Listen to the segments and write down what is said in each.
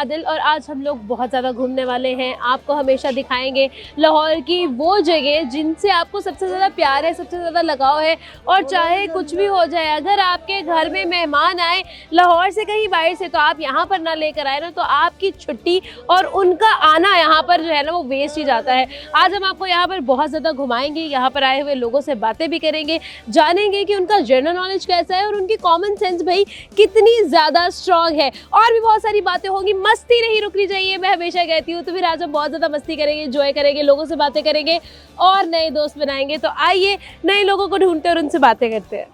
आदिल और आज हम लोग बहुत ज़्यादा घूमने वाले हैं। आपको हमेशा दिखाएंगे लाहौर की वो जगह जिनसे आपको सबसे ज़्यादा प्यार है, सबसे ज़्यादा लगाव है। और चाहे कुछ भी हो जाए, अगर आपके घर में मेहमान आए लाहौर से कहीं बाहर से, तो आप यहाँ पर ना लेकर आए ना, तो आपकी छुट्टी और उनका आना यहाँ पर जो है ना वो वेस्ट ही जाता है। आज हम आपको यहाँ पर बहुत ज़्यादा घुमाएंगे, यहाँ पर आए हुए लोगों से बातें भी करेंगे, जानेंगे कि उनका जनरल नॉलेज कैसा है और उनकी कॉमन सेंस भाई कितनी ज़्यादा स्ट्रॉन्ग है। और भी बहुत सारी बातें होंगी, मस्ती नहीं रुकनी चाहिए, मैं हमेशा कहती हूँ। तो फिर आज हम बहुत ज़्यादा मस्ती करेंगे, एंजॉय करेंगे, लोगों से बातें करेंगे और नए दोस्त बनाएंगे। तो आइए नए लोगों को ढूंढते और उनसे बातें करते हैं।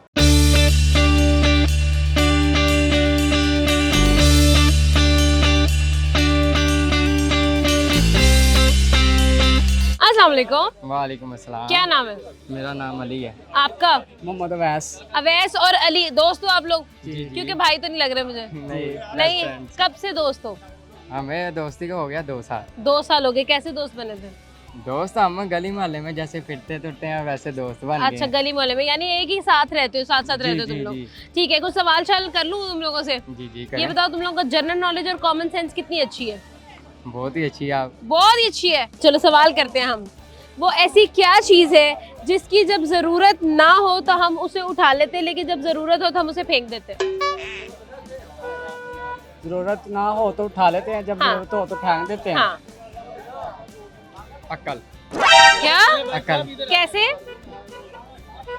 अस्सलाम वालेकुम। वालेकुम अस्सलाम। क्या नाम है? मेरा नाम अली है। आपका? मोहम्मद अवैस। अवैस और अली दोस्त हो आप लोग? जी। क्योंकि भाई तो नहीं लग रहे मुझे। नहीं, कब से दोस्त हो? हमें दोस्ती को हो गया 2 साल। 2 साल हो गए। कैसे दोस्त बने थे? दोस्त हम गली मोहल्ले में जैसे फिरते तुरते हैं वैसे दोस्त बन गए। अच्छा, गली मोहल्ले में, यानी एक ही साथ रहते हो, साथ साथ रहते हो तुम लोग। ठीक है, कुछ सवाल शाल कर लूँ तुम लोगों से? जी ये करें। बताओ, तुम लोगों का जनरल नॉलेज और कॉमन सेंस कितनी अच्छी है? बहुत ही अच्छी है आप। बहुत ही अच्छी है। चलो सवाल करते हैं हम। वो ऐसी क्या चीज़ है जिसकी जब जरूरत ना हो तो हम उसे उठा लेते, लेकिन जब जरूरत हो तो हम उसे फेंक देते? जरूरत ना हो तो उठा लेते हैं, जब जरूरत हो तो फेंक देते हैं। हाँ। अक्ल। क्या? अक्ल। कैसे?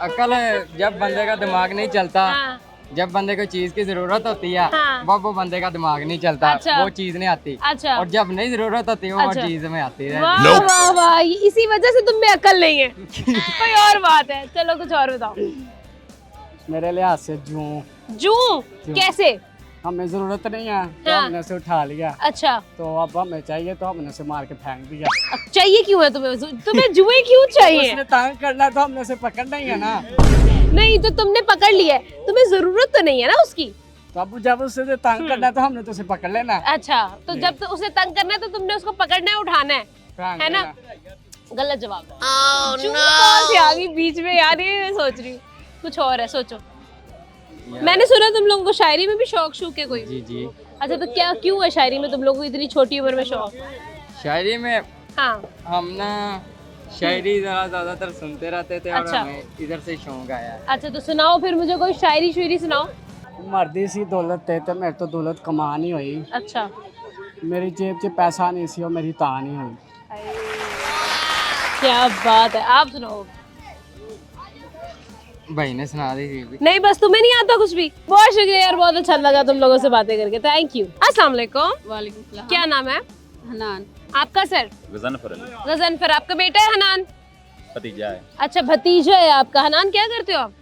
अक्ल जब बंदे का दिमाग नहीं चलता, हाँ। जब बंदे को चीज की जरूरत होती है हाँ। वो बंदे का दिमाग नहीं चलता। अच्छा। वो चीज नहीं आती। अच्छा। और जब नहीं जरूरत होती वो अच्छा। चीज में आती है। वाह वाह वाह, इसी वजह से तुम में अकल नहीं है। कोई और बात है। चलो कुछ और बताओ। मेरे लिहाज से जूं जू? कैसे? हमें जरूरत नहीं है तो हाँ। हमने उसे उठा लिया, अच्छा, तो अब हमें चाहिए तो हमने उसे मार के फेंक दिया। अब चाहिए क्यों है तुम्हें? तुम्हें जुए क्यों चाहिए? उसने तंग करना है तो हमने उसे पकड़ना ही है ना। नहीं तो तुमने पकड़ लिया है, तुम्हें जरूरत तो नहीं है ना उसकी। तो अब जब उसे तंग करना है तो हमने तो उसे पकड़ लेना है, अच्छा, तो जब तो उसे तंग करना है तो तुमने उसको पकड़ना है, उठाना है फेंक ना? देना। गलत जवाब। जू कौन सी आ गई बीच में यार, ये मैं सोच रही हूँ कुछ और है। सोचो। मैंने सुना तुम लोगों को शायरी में भी शौक है कोई? जी। अच्छा, तो क्या क्यों है शायरी में तुम लोगों को इतनी छोटी उम्र में शौक? शायरी में हाँ। हम ना शायरी ज्यादातर सुनते रहते थे और अच्छा। हमें इधर से शौक आया। अच्छा, तो सुनाओ फिर मुझे कोई शायरी शुयरी सुनाओ। मर्दी सी दौलत ते ते मेरे तो दौलत कमा नहीं हुई, अच्छा। मेरी जेब च पैसा नहीं सी और मेरी ता नहीं हुई। क्या बात है, आप सुनाओ। भाई ने सुना दी थी। नहीं, बस तुम्हें नहीं आता कुछ भी। बहुत शुक्रिया यार, बहुत अच्छा लगा तुम लोगों से बातें करके। Thank you. अस्सलाम वालेकुम। वालेकुम सलाम। क्या नाम है? हनान। आपका सर? गजनफर। आपका बेटा है हनान? भतीजा है। अच्छा, भतीजा है आपका। हनान क्या करते हो आप?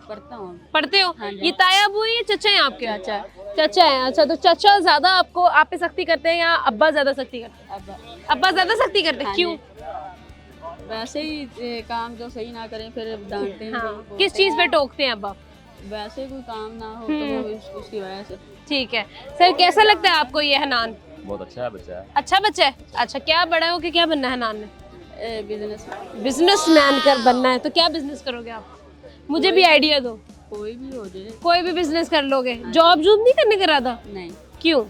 पढ़ता हूँ। पढ़ते हो? हाँ जी। ये ताया अबू है या चचा है आपके? चाचा। चचा है। अच्छा, तो चचा ज्यादा आपको आप पे सख्ती करते हैं या अब्बा ज्यादा सख्ती करते हैं? अब अब्बा ज्यादा सख्ती करते हैं। हाँ क्यों? वैसे ही काम जो सही ना करें फिर डांटते हैं। हाँ, बोलते किस चीज पे टोकते हैं अब्बा? हैं। वैसे कोई काम ना हो तो वो उसकी वजह से। ठीक है सर, कैसा लगता है आपको ये हनान? बहुत अच्छा है बच्चा है। अच्छा बच्चा है। अच्छा, क्या बड़ा हो के क्या बनना है हनान ने? बिजनेस बिजनेसमैन कर बनना है। तो क्या बिजनेस करोगे आप? मुझे भी आइडिया दो। कोई भी हो जाए। कोई भी बिजनेस कर लोगे? जॉब जूब नहीं करने का इरादा? नहीं, क्यों?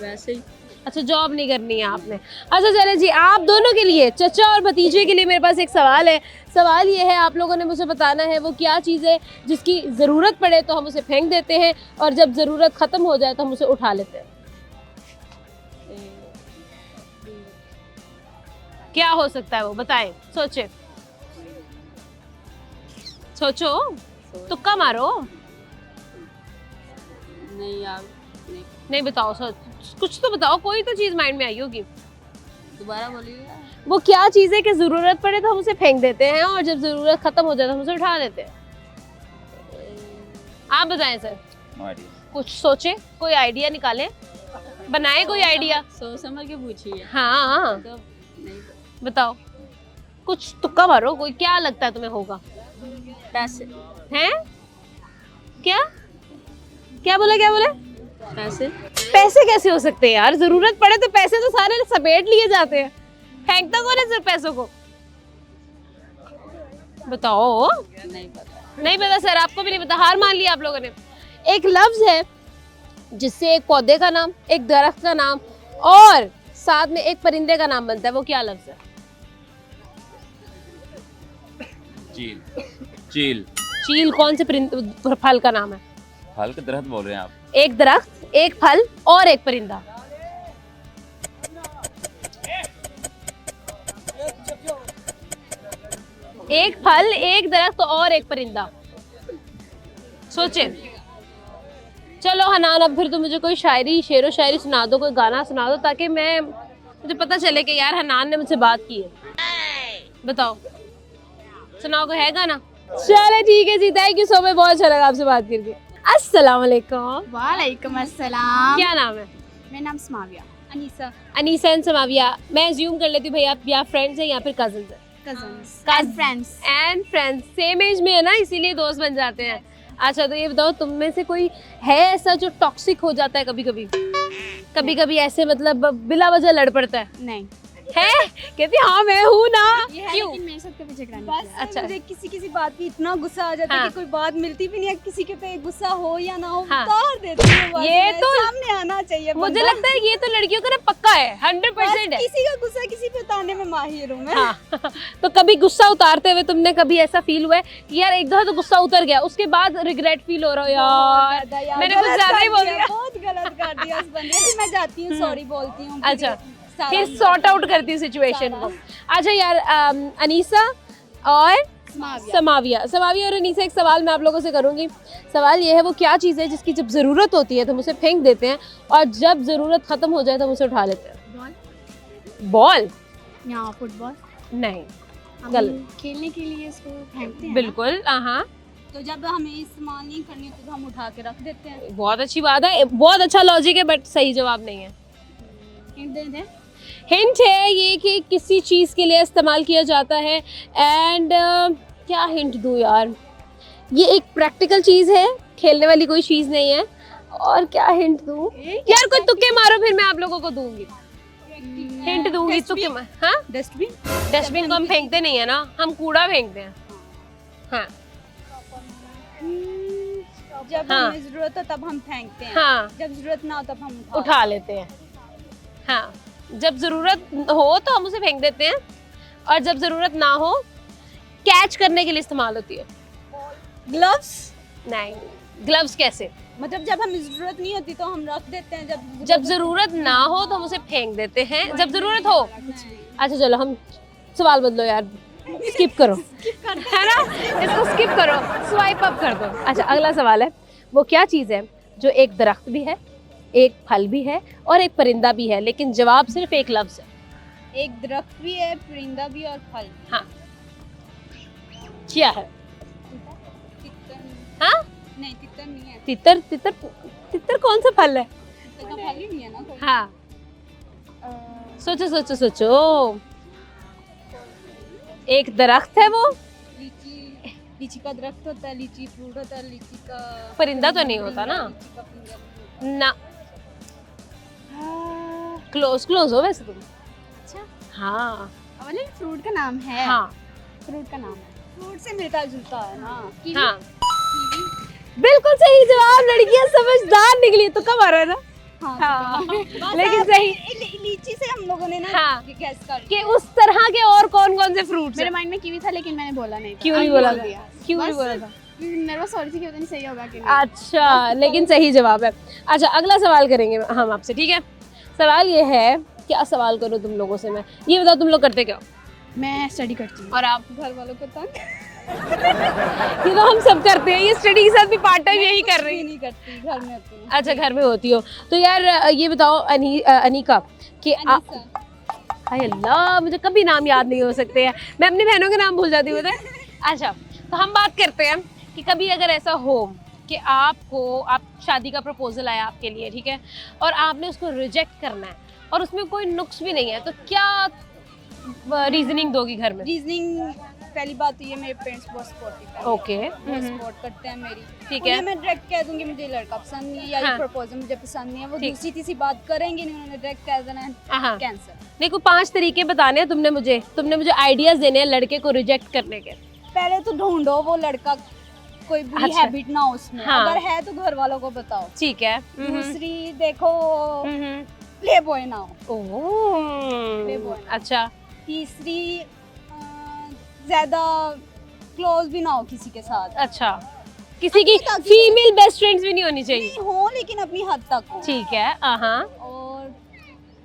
वैसे ही। अच्छा, जॉब नहीं करनी है आपने। अच्छा चले जी, आप दोनों के लिए, चचा और भतीजे के लिए मेरे पास एक सवाल है। सवाल ये है, आप लोगों ने मुझे बताना है वो क्या चीज़ है जिसकी ज़रूरत पड़े तो हम उसे फेंक देते हैं और जब ज़रूरत ख़त्म हो जाए तो हम उसे उठा लेते हैं। क्या हो सकता है वो? बताएं, सोचे, सोचो, तुक्का मारो। नहीं यार, नहीं। नहीं बताओ, सोच कुछ तो बताओ, कोई तो चीज़ माइंड में आई होगी। दोबारा बोलिए। वो क्या चीज़ है कि ज़रूरत पड़े तो हम उसे फेंक देते हैं और जब ज़रूरत ख़त्म हो जाए तो हम उसे उठा लेते हैं? आप बताएं सर। No idea. कुछ सोचे, कोई आइडिया निकालें, बनाए कोई आइडिया। सोच समझ के पूछिए। हाँ, तो नहीं, बताओ, कुछ तुक्का मारो, कोई क्या लगता है तुम्हें होगा? पैसे। हैं? क्या क्या बोला, क्या बोला? पैसे। पैसे कैसे हो सकते हैं यार? जरूरत पड़े तो पैसे तो सारे समेट लिए जाते हैं, फेंकता कौन है सिर्फ पैसों को? बताओ। नहीं पता। नहीं पता सर, आपको भी नहीं पता? हार मान लिया आप लोगों ने। एक लफ्ज है जिससे एक पौधे का नाम, एक दरख्त का नाम और साथ में एक परिंदे का नाम बनता है, वो क्या लफ्ज है? चील। चील। चील कौन से फल का नाम है? फल का दरख्त बोल रहे हैं आप? एक दरख्त, एक फल और एक परिंदा। एक फल, एक दरख्त और एक परिंदा। सोचे। चलो हनान, अब फिर तुम मुझे कोई शायरी, शेरो शायरी सुना दो, कोई गाना सुना दो, ताकि मुझे पता चले कि यार हनान ने मुझसे बात की है। बताओ, सुनाओ, कोई है गाना? चलो ठीक है जी, थैंक यू सो मच, बहुत अच्छा लगा आपसे बात करके। अस्सलाम वालेकुम। वालेकुम अस्सलाम। क्या नाम है? मेरा नाम समाविया। अनीसा। अनीसा एंड समाविया। मैं अज्यूम कर लेती हूँ भाई आप या फ्रेंड्स हैं या फिर कजन्स हैं। Friends and friends same age में है ना, इसीलिए दोस्त बन जाते हैं। अच्छा तो ये बताओ, तुम में से कोई है ऐसा जो टॉक्सिक हो जाता है कभी कभी? कभी कभी ऐसे मतलब बिला वजह लड़ पड़ता है? नहीं है? कहती हाँ मैं हूँ ना। क्यों? लेकिन मेरे साथ कभी झगड़ा नहीं बस किया। अच्छा। मुझे किसी बात की इतना गुस्सा आ जाता है हाँ। कि कोई बात मिलती भी नहीं है, किसी के पे गुस्सा हो या ना हो हाँ। उतार देती हूँ बस। ये मैं, तो सामने आना चाहिए मुझे बंदा। लगता है ये तो लड़कियों का ना पक्का है, 100% है। किसी का गुस्सा किसी पे उतारने में माहिर हूँ मैं। हाँ तो कभी गुस्सा उतारते हुए तुमने कभी ऐसा फील हुआ है कि यार एक दफा तो गुस्सा उतर गया, उसके बाद रिग्रेट फील हो रहा हो यार मैंने कुछ गलत ज्यादा ही कर बोल दिया, दिया? बहुत गलत कर दिया उस बंदे ने। फिर मैं जाती हूँ, सॉरी बोलती हूँ। अच्छा, फिर सॉर्ट आउट करती है सिचुएशन को। अच्छा यार, अनीसा और समाविया और अनीसा, एक सवाल मैं आप लोगों से करूंगी। सवाल ये है, वो क्या चीज़ है जिसकी जब ज़रूरत होती है तो हम उसे फेंक देते हैं और जब ज़रूरत ख़त्म हो जाए तो हम उसे उठा लेते हैं? बॉल? यहाँ फुटबॉल नहीं, हम गलत। खेलने के लिए इसको फेंकते हैं। बिल्कुल। हाँ, तो जब हमें इस्तेमाल नहीं करनी होती तो हम उठा के रख देते हैं। बहुत अच्छी बात है, बहुत अच्छा लॉजिक है, बट सही जवाब नहीं है। हिंट दे दे। हिंट है ये कि किसी चीज़ के लिए इस्तेमाल किया जाता है। एंड क्या हिंट दूँ यार, ये एक प्रैक्टिकल चीज़ है, खेलने वाली कोई चीज़ नहीं है। और क्या हिंट दूँ यार, कोई तुक्के मारो फिर मैं आप लोगों को दूंगी, हिंट दूंगी। तुक्के मार। हाँ, डस्टबिन। डस्टबिन को हम फेंकते नहीं है ना, हम कूड़ा फेंकते हैं। हाँ जब हाँ। हमें जरूरत हो तब हम फेंकते हैं, हाँ, जब जरूरत ना हो तब हम उठा लेते हैं। हाँ, जब ज़रूरत हो तो हम उसे फेंक देते हैं और जब ज़रूरत ना हो कैच करने के लिए इस्तेमाल होती है। ग्लव्स। नहीं, ग्लव्स कैसे? मतलब जब हमें जरूरत नहीं होती तो हम रख देते हैं, जब ज़रूरत ना हो तो हम उसे फेंक देते हैं, जब ज़रूरत हो। अच्छा चलो, हम सवाल बदलो यार, स्किप करो, है ना, इसको स्किप करो, स्वाइप अप कर दो। अच्छा, अगला सवाल है, वो क्या चीज़ है जो एक दरख्त भी है, एक फल भी है और एक परिंदा भी है, लेकिन जवाब सिर्फ एक लफ्ज है? एक दरख्त भी है, परिंदा भी और फल। हाँ, क्या है? तितर। हाँ, नहीं, तितर नहीं है। तितर? तितर? तितर कौन सा फल है? तितर का फल ही नहीं है ना कोई। हाँ, सोचो सोचो सोचो। एक दरख्त है वो। लीची। लीची का दरख्त होता है, लीची फ्रूट होता है, लीची का परिंदा तो नहीं होता ना? लीची का परिंदा नहीं होता। ना, क्लोज हो वैसे तुम। अच्छा, हाँ मतलब फ्रूट का नाम है। हाँ फ्रूट का नाम है। फ्रूट से मिलता जुलता है ना। कीवी। हाँ, कीवी। बिल्कुल सही जवाब। लड़कियां समझदार निकली, तो कब आ रहा है ना? हाँ, हाँ, बस लेकिन आप- सही लीची से हम लोगों ने ना हाँ। गैस कर कि उस तरह के और कौन कौन से फ्रूट्स मेरे हैं? माइंड में कीवी था लेकिन मैंने बोला नहीं था। क्यों नहीं अब बोला बोल था? दिया। क्यों नहीं बस बोला था? नर्वस हो रही थी कि पता नहीं सही होगा कि नहीं। अच्छा, लेकिन सही जवाब है। अच्छा, अगला सवाल करेंगे हम आपसे, ठीक है? सवाल ये है, क्या सवाल करूँ तुम लोगों से मैं? ये बताओ, तुम लोग करते क्या हो? मैं स्टडी करती हूँ। और आप? घर वालों को तंग। ये तो हम सब करते हैं, ये स्टडी के साथ भी पार्ट टाइम यही कर रही है। नहीं करती, घर में होती हूँ। अच्छा, घर में होती हो तो यार ये बताओ अनीका कि आप, अनीसा। हाय अल्लाह, मुझे कभी नाम याद नहीं हो सकते हैं, मैं अपनी बहनों के नाम भूल जाती हूँ। अच्छा, तो हम बात करते हैं कि कभी अगर ऐसा हो कि आप शादी का प्रपोजल आया आपके लिए, ठीक है, और आपने उसको रिजेक्ट करना है और उसमें कोई नुक्स भी नहीं है, तो क्या रीजनिंग दोगी घर में? रीजनिंग, पहली बात तो ये मेरे पेरेंट्स बहुत सपोर्टिव है। ओके, सपोर्ट करते हैं मेरी। ठीक है। उन्हें मैं डायरेक्ट कह दूंगी मुझे लड़का पसंद नहीं है या हाँ। ये प्रपोजल मुझे पसंद नहीं है, वो ठीक। दूसरी तीसरी बात करेंगे नहीं, उन्होंने डायरेक्ट कह देना है हाँ, कैंसर। देखो 5 तरीके बताने हैं तुमने मुझे आइडियाज देने हैं लड़के को रिजेक्ट करने के। पहले तो ढूंढो वो लड़का कोई बुरी अच्छा। हैबिट ना हो उसमें। हाँ। अगर है तो घर वालों को बताओ। ठीक है। दूसरी देखो हम्म। प्ले बॉय ना हो। ओह, अच्छा। तीसरी ज्यादा क्लोज भी ना हो किसी के साथ। अच्छा, किसी की अपने तक ही फीमेल बेस्ट फ्रेंड्स भी नहीं होनी चाहिए। नहीं हो लेकिन अपनी हद तक हो। ठीक है। हाँ, और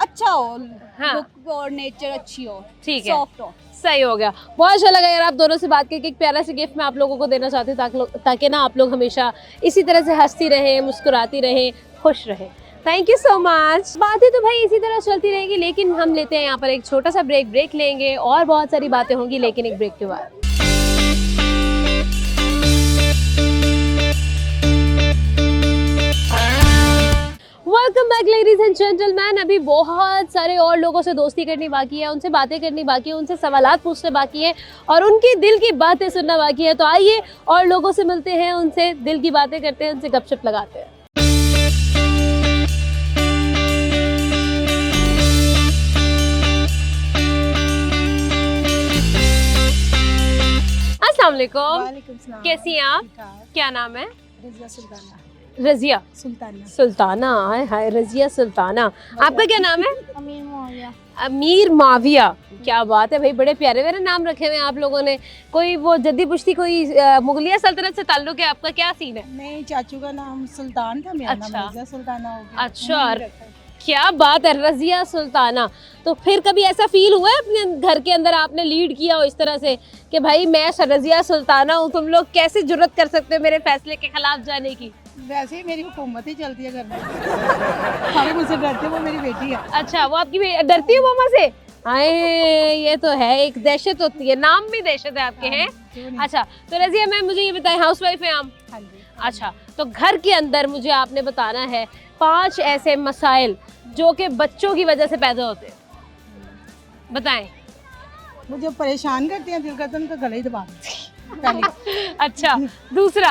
अच्छा हो, हाँ। लुक और नेचर अच्छी हो, ठीक है। सॉफ्ट हो। सही हो गया। बहुत अच्छा लगा यार आप दोनों से बात करके। एक प्यारा सा गिफ्ट मैं आप लोगों को देना चाहती हूँ ताकि ना आप लोग हमेशा इसी तरह से हंसती रहें, मुस्कुराती रहें, खुश रहें। Thank you so much. बातें तो भाई इसी तरह चलती रहेंगी, लेकिन हम लेते हैं यहाँ पर एक छोटा सा ब्रेक लेंगे और बहुत सारी बातें होंगी, लेकिन एक ब्रेक के बाद। Welcome back ladies and gentleman. अभी बहुत सारे और लोगों से दोस्ती करनी बाकी है, उनसे बातें करनी बाकी है, उनसे सवालात पूछने बाकी है और उनके दिल की बातें सुनना बाकी है। तो आइए और लोगों से मिलते हैं, उनसे दिल की बातें करते हैं, उनसे गपशप लगाते हैं। अस्सलाम वालेकुम। कैसी हैं आप? क्या नाम है? रजिया सुल्ताना। हाय हाय, रजिया सुल्ताना। आपका क्या नाम है? अमीर मुआविया। अमीर माविया। क्या बात है भाई, बड़े प्यारे प्यारे नाम रखे हुए हैं आप लोगों ने। कोई वो जद्दी पुश्ती कोई मुगलिया सल्तनत से ताल्लुक है आपका? क्या सीन है? नहीं, चाचू का नाम सुल्तान था, मेरा अच्छा। नाम रज़िया सुल्ताना हो गया। अच्छा, उन्होंने रखा है। क्या बात है, रजिया सुल्ताना। तो फिर कभी ऐसा फील हुआ है अपने घर के अंदर आपने लीड किया हो इस तरह से कि भाई मैं रजिया सुल्ताना हूँ, तुम लोग कैसे जुर्रत कर सकते हो मेरे फैसले के खिलाफ जाने की? वैसे ही मेरी हुकूमत ही चलती है घर में। सारे मुझसे डरते, वो मेरी बेटी है। अच्छा, वो आपकी डरती है मामा से? आए, ये तो है, एक दहशत होती है, नाम भी दहशत है आपके हैं। क्यों नहीं? अच्छा, तो रजिया मैम मुझे ये बताएं, हाउसवाइफ हैं आप? हाँ जी। अच्छा, तो घर के अंदर मुझे आपने बताना है 5 ऐसे मसाइल जो कि बच्चों की वजह से पैदा होते हैं, बताएं। मुझे परेशान करती हैं, दिल करता है उनका गला ही दबा देती हैं। पहले अच्छा, दूसरा?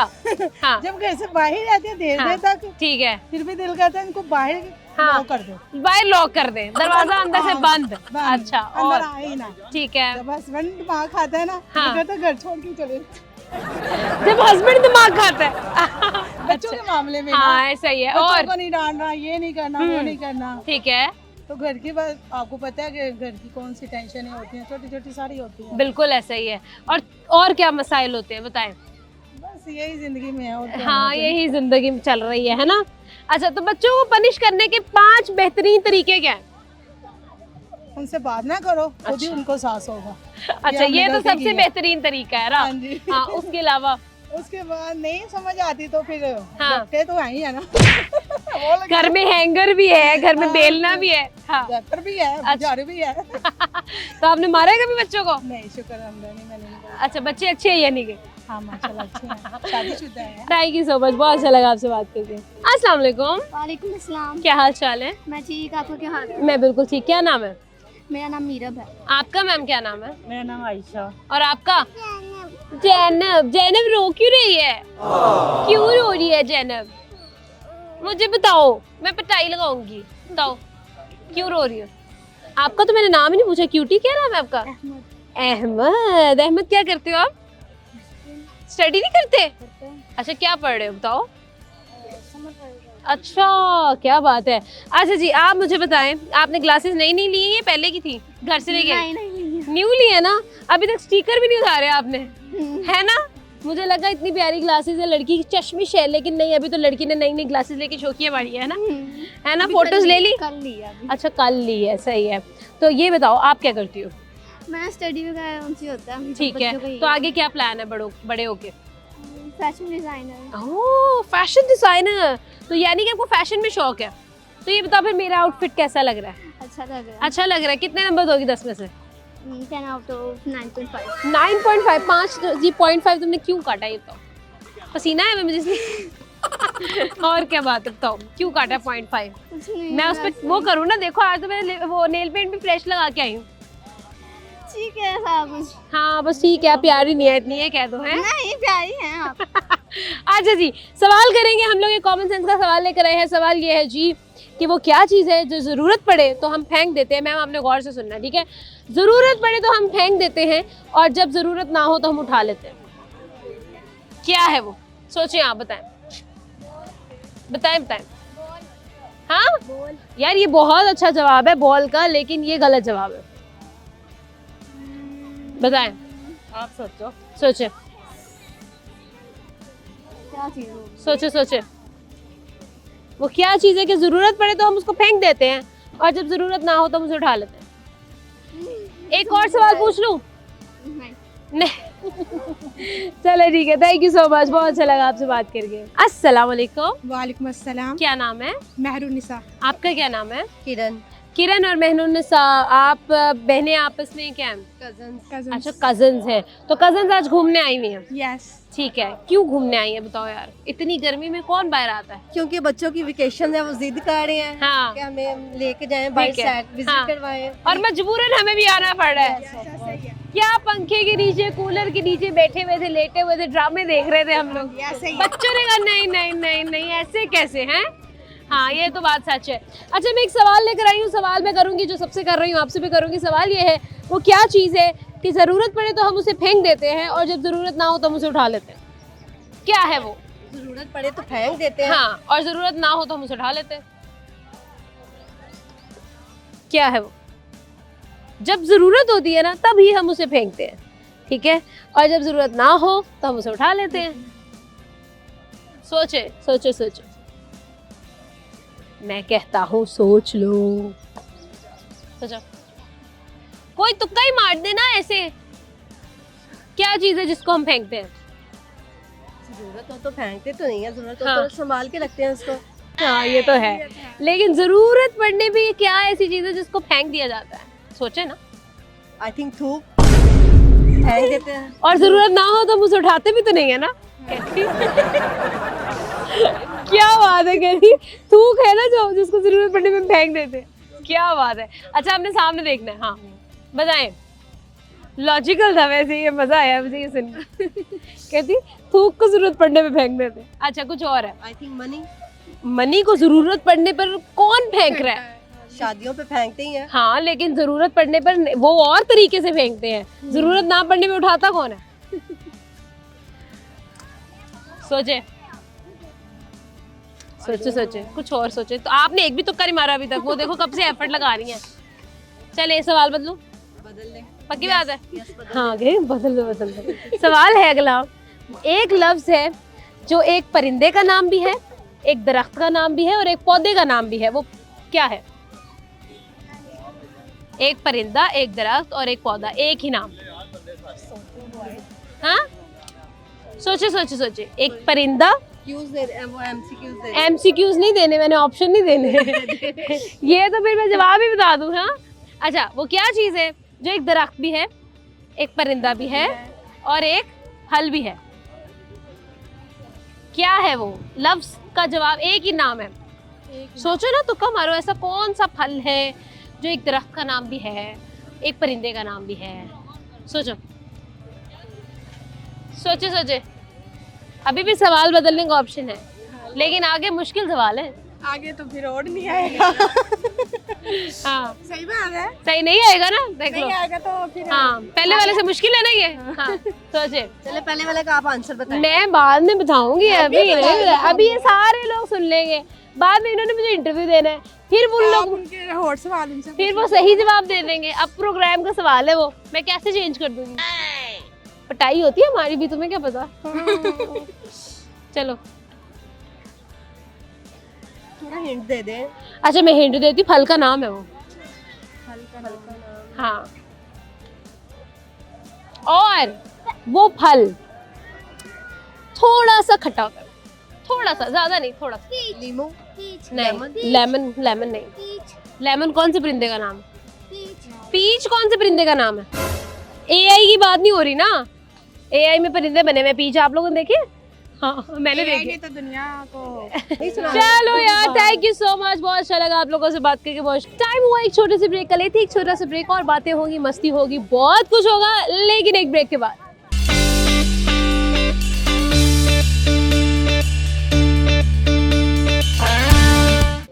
हाँ, जब घर से बाहर रहते हैं देर हाँ। देर तक, ठीक है। फिर भी दिल करता है इनको बाहर हाँ। लॉक कर दो, बाहर लॉक कर दें, दरवाजा अंदर से हाँ, बंद। बंद। अच्छा, अंदर और? आए ही ना। ठीक है। जब हस्बैंड दिमाग खाता है ना, हाँ। दिल करता है घर छोड़ के चले। जब हस्बैंड दिमाग खाता है। बच्चों के मामले में ना, हाँ, सही है। बच्चों और? को नहीं डांटना, ये नहीं करना, वो नहीं करना। ठीक है, तो घर की बात आपको पता है कि घर की कौन सी टेंशनें होती हैं, छोटी छोटी सारी होती हैं। बिल्कुल ऐसा ही है। और क्या मसाइल होते हैं, बताएं। बस यही जिंदगी में है और क्या हाँ, होना यही जिंदगी में चल रही है ना। अच्छा, तो बच्चों को पनिश करने के 5 बेहतरीन तरीके क्या हैं? चाहिए। उनसे बात ना करो, खुद ही उनको एहसास होगा। अच्छा, हमने ये तो गलती की सबसे है। बेहतरीन तरीका है ना। हाँ जी। हाँ, उसके अलावा उसके बाद नहीं समझ आती तो फिर हाँ। रखते तो है ही है ना। घर में हैंगर भी है, घर में हाँ, बेलना भी है। हाँ। रैपर भी है, अच्छा। झाड़ू भी है। तो आपने मारा है कभी बच्चों को? नहीं, शुक्र अल्लाह नहीं, मैंने नहीं करा। अच्छा, बच्चे अच्छे हैं यानी कि? हाँ माशाल्लाह अच्छे हैं, शादीशुदा है। थैंक यू सो मच, बहुत अच्छा लगा आपसे बात करके। अस्सलाम वालेकुम। वालेकुम अस्सलाम। क्या हाल चाल है? मैं ठीक, आपका क्या हाल है? मैं बिल्कुल ठीक। क्या नाम है मेरा नाम मीरब है। आपका? मैम क्या नाम है? मेरा नाम आयशा। और आपका? जैनब। जैनब रो क्यों रही है? क्यों रो रही है जैनब? मुझे बताओ, मैं पिटाई लगाऊंगी। बताओ क्यों रो रही हो? आपका तो मैंने नाम ही नहीं पूछा। क्यूटी क्या नाम है आपका? अहमद। अहमद, क्या करते हो आप? स्टडी नहीं करते? अच्छा, क्या पढ़ रहे हो बताओ? अच्छा, क्या बात है। अच्छा जी, आप मुझे बताएं, आपने ग्लासेस नई नहीं ली है, पहले की थी घर से लेके? नहीं। न्यू ली है ना? अभी तक स्टिकर भी नहीं उतारे आपने, है ना? मुझे लगा इतनी प्यारी ग्लासेस है, लड़की की चश्मिश है, लेकिन नहीं, अभी तो लड़की ने नई नई ग्लासेस लेके शौकिया मारी है ना? है ना? फोटोज ले ली? कर ली अभी। अच्छा, कल ली है, सही है। तो ये बताओ, आप क्या करती हो? मैं स्टडी वगैरह उनसे होता है। ठीक है, तो आगे क्या प्लान है बड़े होके? Fashion designer. Oh, fashion designer. तो यानी कि आपको फैशन में शौक है। तो ये बताओ फिर, मेरा आउटफिट कैसा लग रहा है? अच्छा लग रहा है। अच्छा लग रहा है। कितने नंबर दोगी 10 में से? 10 आउट ऑफ 9.5। 9.5। 5 जी 0.5 तुमने क्यों काटा ये बताओ? पसीना है मुझे इसलिए? और क्या बात है बताओ, क्यों काटा 0.5? कुछ नहीं, मैं उस पर वो करूँ ना, देखो आज तो मैंने वो नेल पेंट भी फ्रेश लगा के आई हूँ। ठीक है सब कुछ। हाँ बस ठीक है, प्यारी नहीं है इतनी है, कह दो है। नहीं, प्यारी हैं आप। अच्छा जी, सवाल करेंगे हम लोग। एक कॉमन सेंस का सवाल लेकर आए हैं। सवाल ये है जी कि वो क्या चीज़ है जो ज़रूरत पड़े तो हम फेंक देते हैं। मैम आपने गौर से सुनना, ठीक है? ज़रूरत पड़े तो हम फेंक देते हैं और जब ज़रूरत ना हो तो हम उठा लेते हैं। क्या है वो? सोचिए आप, बताएं बताएं बताएं। हाँ यार, ये बहुत अच्छा जवाब है बॉल का, लेकिन ये गलत जवाब है। बताएं, आप सोचो। सोचे क्या चीज़ होगी? सोचे सोचे। वो क्या चीज़ है कि जरूरत पड़े तो हम उसको फेंक देते हैं और जब जरूरत ना हो तो हम उसे उठा लेते हैं। एक और सवाल पूछ लूं? नहीं। नहीं। चलो ठीक है, थैंक यू सो मच, बहुत अच्छा लगा आपसे बात करके। अस्सलाम वालेकुम। वालेकुम अस्सलाम। क्या नाम है? मेहरुन्निसा। आपका क्या नाम है? किरण। किरण और मेहनुन्निसा, आप बहनें आपस में क्या हैं? कजन। अच्छा, कजन्स हैं। तो कजन्स आज घूमने आई हुई हैं। यस। ठीक है, क्यों घूमने आई हैं बताओ यार? इतनी गर्मी में कौन बाहर आता है? क्योंकि बच्चों की वेकेशन है, वो जिद कर रहे हैं हाँ, कि हमें लेके जाएं, बाहर ठीक है। साइड विजिट हाँ। करवाएं। और मजबूरन हमें भी आना पड़ रहा है। क्या पंखे के नीचे, कूलर के नीचे बैठे हुए थे, लेटे हुए थे, ड्रामे देख रहे थे हम लोग? बच्चों ने कहा नहीं नहीं नहीं नहीं, ऐसे कैसे हैं? हाँ, ये तो बात सच है। अच्छा, मैं एक सवाल लेकर आई हूँ, सवाल मैं करूँगी जो सबसे कर रही हूँ, आपसे भी करूँगी। सवाल ये है, वो क्या चीज़ है कि ज़रूरत पड़े तो हम उसे फेंक देते हैं और जब ज़रूरत ना हो तो हम उसे उठा लेते हैं? क्या है वो? जरूरत पड़े तो फेंक देते हैं। हाँ, और ज़रूरत ना हो तो हम उसे उठा लेते हैं। क्या है वो? जब ज़रूरत होती है ना, तभी हम उसे फेंकते हैं, ठीक है? और जब ज़रूरत ना हो तो हम उसे उठा लेते हैं। सोचे सोचे सोचे। मैं कहता हूँ सोच लो। सोचो, कोई तुक्का ही मार देना ऐसे। क्या चीज़ है जिसको हम फेंकते हैं? जरूरत हो तो फेंकते तो नहीं है, जरूरत हो हाँ। तो संभाल के रखते हैं उसको। हाँ, ये तो है, लेकिन ज़रूरत पड़ने पे क्या ऐसी चीज़ है जिसको फेंक दिया जाता है? सोचे ना। आई थिंक थूक फेंक देते हैं। और ज़रूरत ना हो तो हम उसे उठाते भी तो नहीं है ना? क्या बात है, कहती थूक है ना जो, जिसको जरूरत पड़ने पे फेंक देते हैं। क्या बात है। अच्छा, आपने सामने देखना है। हाँ, बताएं। लॉजिकल था वैसे, ये मजा आया मुझे ये सुन के। कहती थूक को जरूरत पड़ने पे फेंक देते हैं। अच्छा, कुछ और है? I think money. मनी को जरूरत पड़ने पर कौन फेंक रहा है? शादियों पे फेंकते ही हैं। हाँ, लेकिन जरूरत पड़ने पर वो और तरीके से फेंकते हैं, जरूरत ना पड़ने में उठाता कौन है? सोचे सोचे सोचे, कुछ और सोचे। तो आपने एक भी तुक्का नहीं मारा अभी तक, वो देखो कब से एफर्ट लगा रही हैं। चले, सवाल बदलूं? बदल लें। पक्की बात है? हाँ, गए बदल दो बदल दो। सवाल है अगला। एक लफ्ज है जो एक परिंदे का नाम भी है, एक दरख्त का नाम भी है और एक पौधे का नाम भी है, वो क्या है? एक परिंदा, एक दरख्त और एक पौधा, एक ही नाम। हाँ, सोचे सोचे सोचे। एक परिंदा, क्यूज दे वो एमसीक्यूज दे। एमसीक्यूज नहीं देने, मैंने ऑप्शन नहीं देने। ये तो फिर मैं जवाब ही बता दूं। हाँ, अच्छा, वो क्या चीज़ है जो एक दरख्त भी है, एक परिंदा भी है और एक फल भी है? क्या है वो? लफ्ज का जवाब एक ही नाम है। सोचो ना, तुक्का मारो, ऐसा कौन सा फल है जो एक दरख्त का नाम भी है, एक परिंदे का नाम भी है? सोचो सोचे सोचे। अभी भी सवाल बदलने का ऑप्शन है, लेकिन आगे मुश्किल सवाल है। आगे तो फिर और नहीं आएगा। हाँ, सही बात है। सही नहीं आएगा ना, देख लो। नहीं आएगा तो फिर हाँ, पहले वाले से मुश्किल है ना ये। हाँ, सोचे। चले पहले वाले का आप आंसर बताएं। मैं बाद में बताऊंगी, अभी ये सारे लोग सुन लेंगे। बाद में इन्होंने मुझे इंटरव्यू देना है, फिर वो आप लोग, उनके और सवाल उनसे फिर वो सही जवाब दे देंगे। अब प्रोग्राम का सवाल है वो, मैं कैसे चेंज कर दूंगी? पटाई होती है हमारी भी, तुम्हें क्या पता। चलो, थोड़ा हिंट दे दें। अच्छा मैं हिंट देती हूँ, फल का नाम है वो। फल का नाम। हाँ, और वो फल थोड़ा सा खट्टा होता है, थोड़ा सा, ज्यादा नहीं, थोड़ा सा। लीमू। नहीं, लेमन, लेमन नहीं। लेमन कौन से परिंदे का नाम है? पीच कौन से परिंदे का नाम है? एआई की बात नहीं हो रही ना, एआई में परिंदे बने हुए। पीच आप लोगों ने देखे? हाँ, मैंने देखे। तो दुनिया को चलो यार, थैंक यू सो मच, बहुत अच्छा लगा आप लोगों से बात करके। बहुत टाइम हुआ एक छोटे से ब्रेक का, लेते एक छोटा सा ब्रेक, और बातें होगी, मस्ती होगी, बहुत कुछ होगा, लेकिन एक ब्रेक के बाद।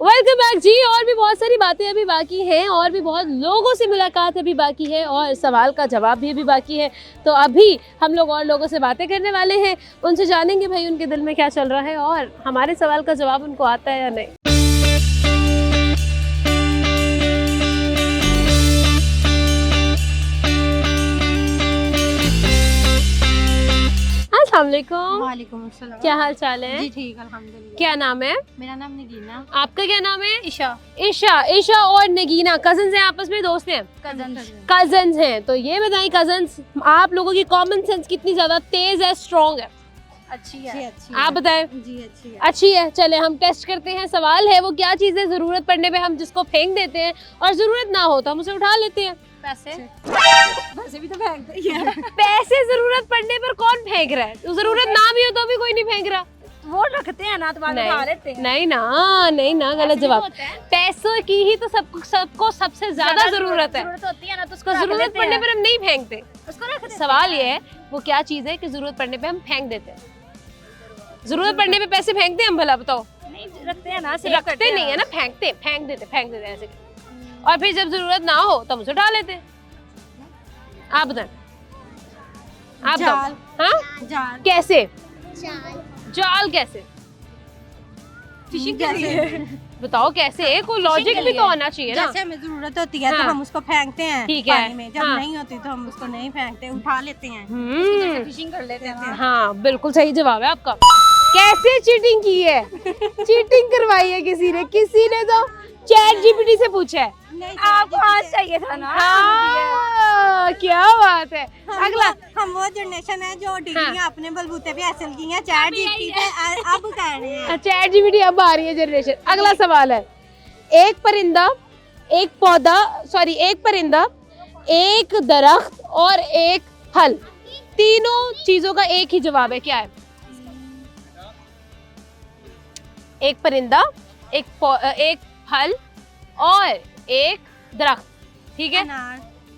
वेलकम बैक जी। और भी बहुत सारी बातें बातें अभी बाकी हैं और भी बहुत लोगों से मुलाकात अभी बाकी है और सवाल का जवाब भी अभी बाकी है। तो अभी हम लोग और लोगों से बातें करने वाले हैं, उनसे जानेंगे भाई उनके दिल में क्या चल रहा है और हमारे सवाल का जवाब उनको आता है या नहीं। अस्सलामुअलैकुम। वालेकुम अस्सलाम। क्या हाल चाल है? जी ठीक अल्हम्दुलिल्लाह। क्या नाम है? मेरा नाम नगीना। आपका क्या नाम है? ईशा। ईशा और नगीना कजन्स हैं, आपस में दोस्त हैं? कजन्स हैं। तो ये बताएं कजन्स, आप लोगों की कॉमन सेंस कितनी ज्यादा तेज है, स्ट्रॉन्ग है? अच्छी है। आप बताएं। जी अच्छी है। अच्छी है। चले हम टेस्ट करते हैं। सवाल है वो क्या चीज़ है जरूरत पड़ने पे हम जिसको फेंक देते हैं और जरूरत ना हो तो हम उसे उठा लेते हैं? पैसे पैसे भी तो फेंकते ही हैं। पैसे जरूरत पड़ने पर कौन फेंक रहा है? जरूरत ना भी हो तो भी कोई नहीं फेंक रहा। वो रखते हैं ना तो बाद में उठा लेते हैं। नहीं ना गलत जवाब। पैसों की ही तो सबको सबसे ज्यादा जरूरत है। जरूरत होती है ना तो उसको तो रख जरूरत देते पड़ने हैं। पर हम नहीं फेंकते। उसको रख देते हैं। सवाल ये है वो क्या चीज़ है कि जरूरत पड़ने पे हम फेंक देते हैं? जरूरत पड़ने पे पैसे फेंकते हैं हम? भला बताओ। नहीं रखते हैं ना, रखते नहीं है ना, फेंक देते ऐसे। और फिर जब जरूरत ना हो तब उसे उठा लेते हैं। आप बताएं। आप बताओ। जाल। हाँ जाल कैसे? चाल जाल कैसे? फिशिंग कैसे? बताओ कैसे? कोई लॉजिक भी तो होना चाहिए ना। जैसे हमें जरूरत होती है तो हाँ। हम उसको फेंकते हैं ठीक है। पानी में। जब हाँ। नहीं होती तो हम उसको नहीं फेंकते, उठा लेते हैं। फिशिंग कर लेते हैं। हाँ बिल्कुल सही जवाब है आपका। कैसे चीटिंग की है? चीटिंग करवाई है किसी ने तो चैट जीपीटी से पूछा है। आपको आज चाहिए था ना। हाँ, क्या बात है। अगला हम वो जनरेशन है जो डिग्रियां अपने बलबूते पे हासिल की हैं, चैट जीपीटी पे अब कह रहे हैं। चैट जीपीटी अब आ रही है जनरेशन। अगला सवाल है, एक परिंदा, एक दरख्त और एक फल, तीनों चीजों का एक ही जवाब है, क्या है? एक परिंदा, एक फल और एक दरख्त, ठीक है?